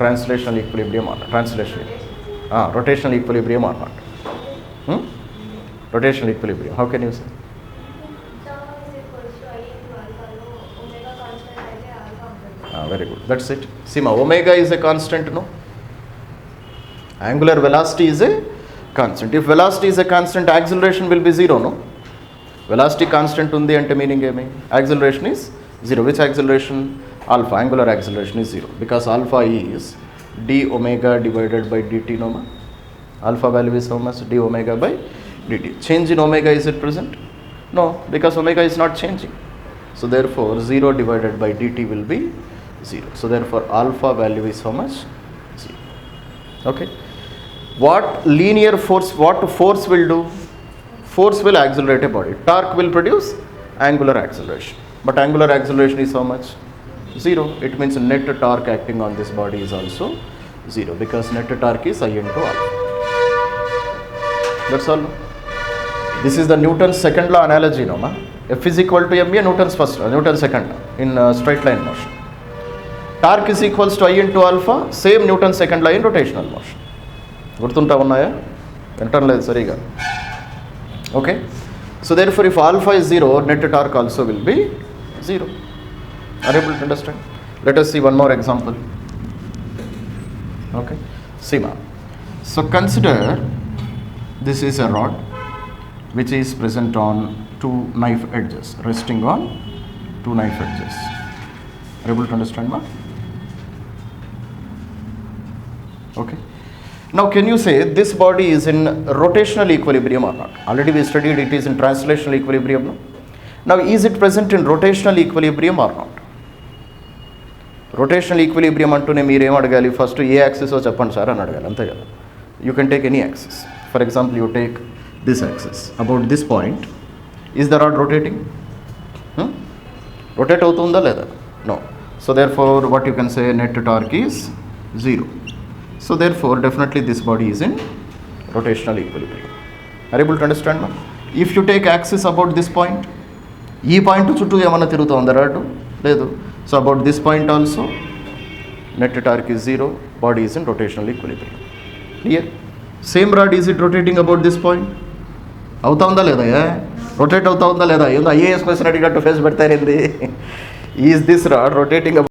translational equilibrium or not? Rotational equilibrium or not? Rotational equilibrium, how can you say? Very good, that's it. See, omega is a constant, no? Angular velocity is a constant. If velocity is a constant, acceleration will be 0, no? Velocity constant undi ante meaning emi? Acceleration is 0. Which acceleration? Alpha. Angular acceleration is 0 because alpha is d omega divided by dt, no? Alpha value is how much? D omega by dt. Change in omega, is it present? No, because omega is not changing. So therefore 0 divided by dt will be 0. So therefore alpha value is how much? 0. Okay. What linear force, what force will do? Force will accelerate a body. Torque will produce angular acceleration. But angular acceleration is how much? 0. It means net torque acting on this body is also 0 because net torque is I into alpha. That's all. This is the Newton's second law analogy, no ma? F is equal to ma, Newton's first law, Newton's second law in straight line motion. Torque is equals to I into alpha, same Newton's second law in rotational motion. గుర్తుంటా ఉన్నాయా? వింటం లేదు సరిగా. Okay, so therefore if alpha is 0, net torque also will be 0. Are you able to understand? Let us see one more example. Okay, see ma. So consider this is a rod which is present on two knife edges, resting on two knife edges. Are you able to understand, ma? Okay. Now can you say this body is in rotational equilibrium or not? Already we studied it is in translational equilibrium, no? Now is it present in rotational equilibrium or not? Rotational equilibrium antune meer em adagali, first A axis చెప్పండి sir అని అడగాలి, అంతే కదా. You can take any axis. For example, you take this axis. About this point, is the rod rotating? Rotate అవుతుందా లేదా? No. So therefore what you can say, net torque is 0. So therefore definitely this body is in rotational equilibrium. Are you able to understand, ma? If you take axis about this point, ఈ point చుట్టూ ఏమన్నా తిరుగుతుందా rod? లేదు. So about this point also net torque is 0, body is in rotational equilibrium. Clear? Same rod, is it rotating about this point? అవుతా ఉందా లేదా? Rotate అవుతా ఉందా లేదా? ఏందో IAS క్వశ్చన్ అడిగినట్టు face పెడతారేంది? Is this rod rotating about